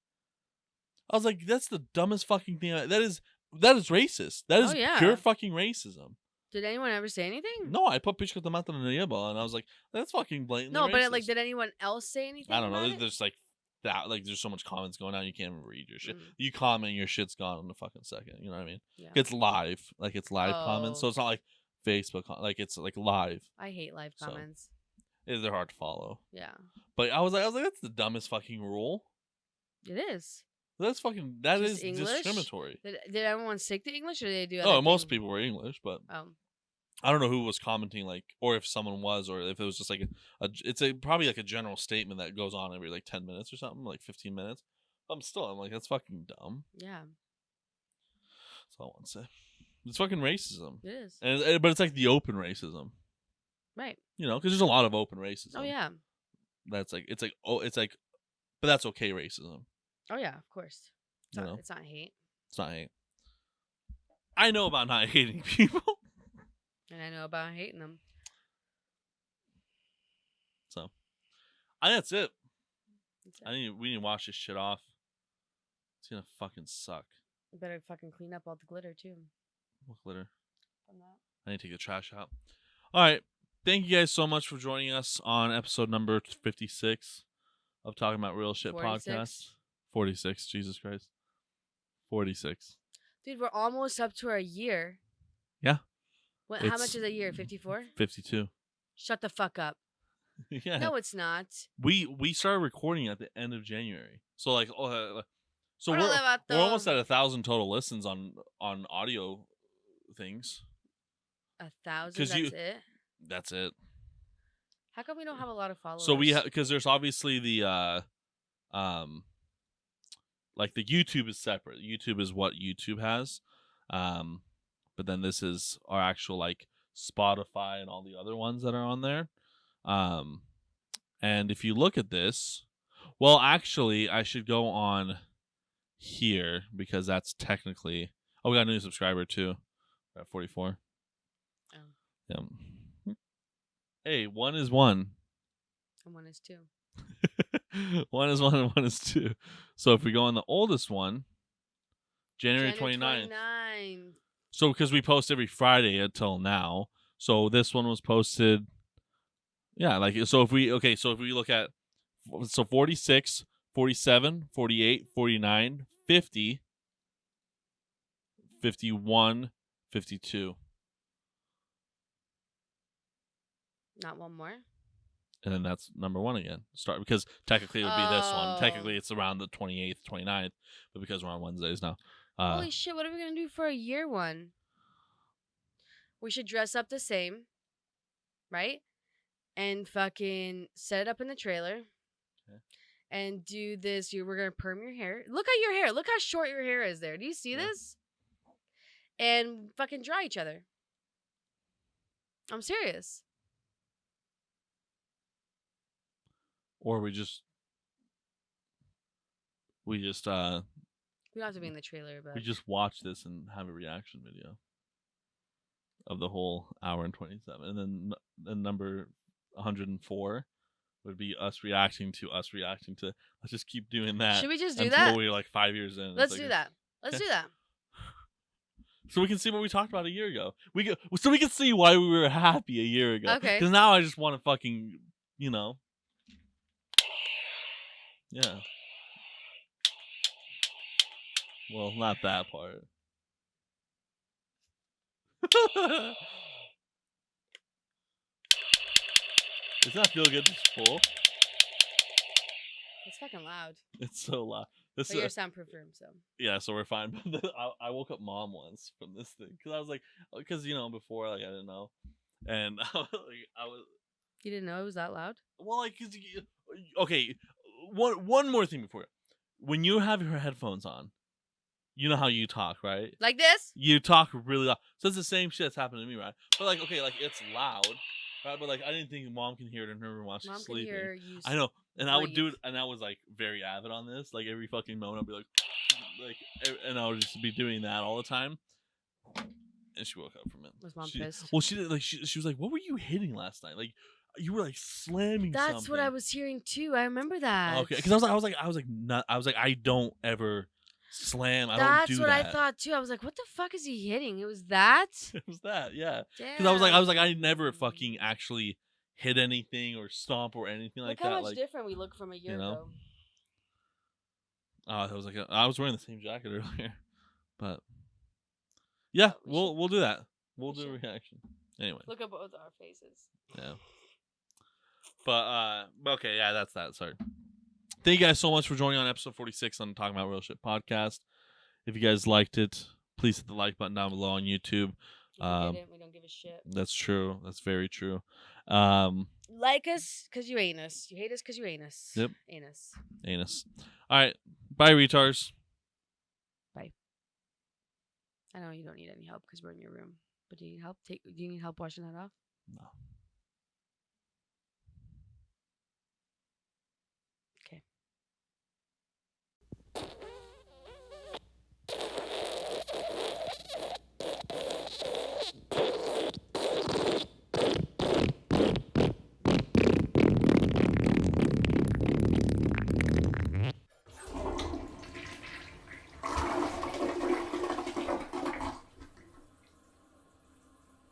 I was like, that's the dumbest fucking thing. That is racist. That is yeah. pure fucking racism. Did anyone ever say anything? No, I put Pichka Tomato and and I was like, that's fucking blatantly No, but racist. like, did anyone else say anything? I don't know. about it? There's like that. Like, there's so much comments going on. You can't even read your shit. Mm. You comment, your shit's gone in a fucking second. You know what I mean? Yeah. It's live. Like it's live comments, so Oh. it's not like Facebook. Like it's like live. I hate live So. comments. They're hard to follow. Yeah, But I was like, that's the dumbest fucking rule. it is. That is Just English? discriminatory. Did everyone stick to English, or did they do? Oh, other most things? people were English, but Oh, I don't know who was commenting, like, or if someone was, or if it was just like it's probably like a general statement that goes on every like 10 minutes or something, like 15 minutes. I'm like, that's fucking dumb. yeah, That's all I want to say. It's fucking racism, it is. but it's like the open racism, Right. you know, because there's a lot of open racism. Oh yeah. That's like but that's okay racism. Oh yeah. Of course. You know? It's not hate, It's not hate. I know about not hating people. and I know about hating them. So, I think that's it. That's We need to wash this shit off. It's gonna fucking suck. You better fucking clean up all the glitter too. What glitter? From that. I need to take the trash out. All right. Thank you guys so much for joining us on episode number 56 of Talking About Real Shit 46? podcast. 46. Jesus Christ. 46. Dude, we're almost up to our year. Yeah. What? How much It's is a year? 54? 52. Shut the fuck up. Yeah. No, it's not. We started recording at the end of January. So like so Órale, we're vato. almost at 1,000 total listens on audio things. 1,000. 'Cause That's it. That's it. How come we don't have a lot of followers? So because there's obviously the like the YouTube is separate. YouTube is what YouTube has. But then this is our actual like Spotify and all the other ones that are on there. And if you look at this, well, actually, I should go on here because that's technically. Oh, we got a new subscriber too. We're at 44. Oh. Yeah. Hey, one is one. And one is 2. One is one and one is two. So if we go on the oldest one, January 29th. 29. So because we post every Friday until now. So this one was posted. Yeah, like so if we look at 46, 47, 48, 49, 50, 51, 52. Not one more. And then that's number 1 again. Start because technically it would be this one. Oh. Technically it's around the 28th, 29th, but because we're on Wednesdays now. Holy shit, what are we going to do for a year one? We should dress up the same, right? And fucking set it up in the trailer. Okay. And do this. We're going to perm your hair. Look at your hair. Look how short your hair is there. Do you see this? And fucking dry each other. I'm serious. Or we just We don't have to be in the trailer, but we just watch this and have a reaction video of the whole hour and 27. And then number 104 would be us reacting to. Let's just keep doing that. Should we just do until that? we're like 5 years in. Let's do that. Let's do that. So we can see what we talked about a year ago. So we can see why we were happy a year ago. Okay. Because now I just want to fucking, yeah. Well, not that part. Does that feel good to pull? It's fucking loud. It's so loud. But you're a soundproof room, so. Yeah, so we're fine. But I woke up Mom once from this thing because I was like, before like I didn't know, and I was. You didn't know it was that loud? Well, like, okay, one more thing before, when you have your headphones on, you know how you talk, right? Like this? You talk really loud. So it's the same shit that's happened to me, right? But like, okay, like it's loud, right? But like, I didn't think Mom can hear it in her room while she's Mom can sleeping. hear you. I know, and I would do breathe. it, and I was like very avid on this. Like every fucking moment, I'd be like, and I would just be doing that all the time. And she woke up from it. Was Mom pissed? Well, she did. Like she was like, "What were you hitting last night? Like you were like slamming." That's something. what I was hearing too. I remember that. Okay, because I was like, I don't ever slam. That's I don't do what that. I thought too. I was like, what the fuck is he hitting? It was that? It was that, yeah. Damn. Because I was like, I never fucking actually hit anything or stomp or anything like Look how that. much Like, different we look from a year ago. I was like, I was wearing the same jacket earlier, but yeah, we'll do that. We'll do a reaction anyway. Look at both our faces. Yeah. But okay, yeah, that's that. Sorry. Thank you guys so much for joining on episode 46 on Talking About Real Shit podcast. If you guys liked it, please hit the like button down below on YouTube. If you didn't, we don't give a shit. That's true. That's very true. Like us because you ain't us. You hate us because you ain't us. Yep. Ain't us. Anus. All right. Bye, retards. Bye. I know you don't need any help because we're in your room. But do you need help? Do you need help washing that off? No.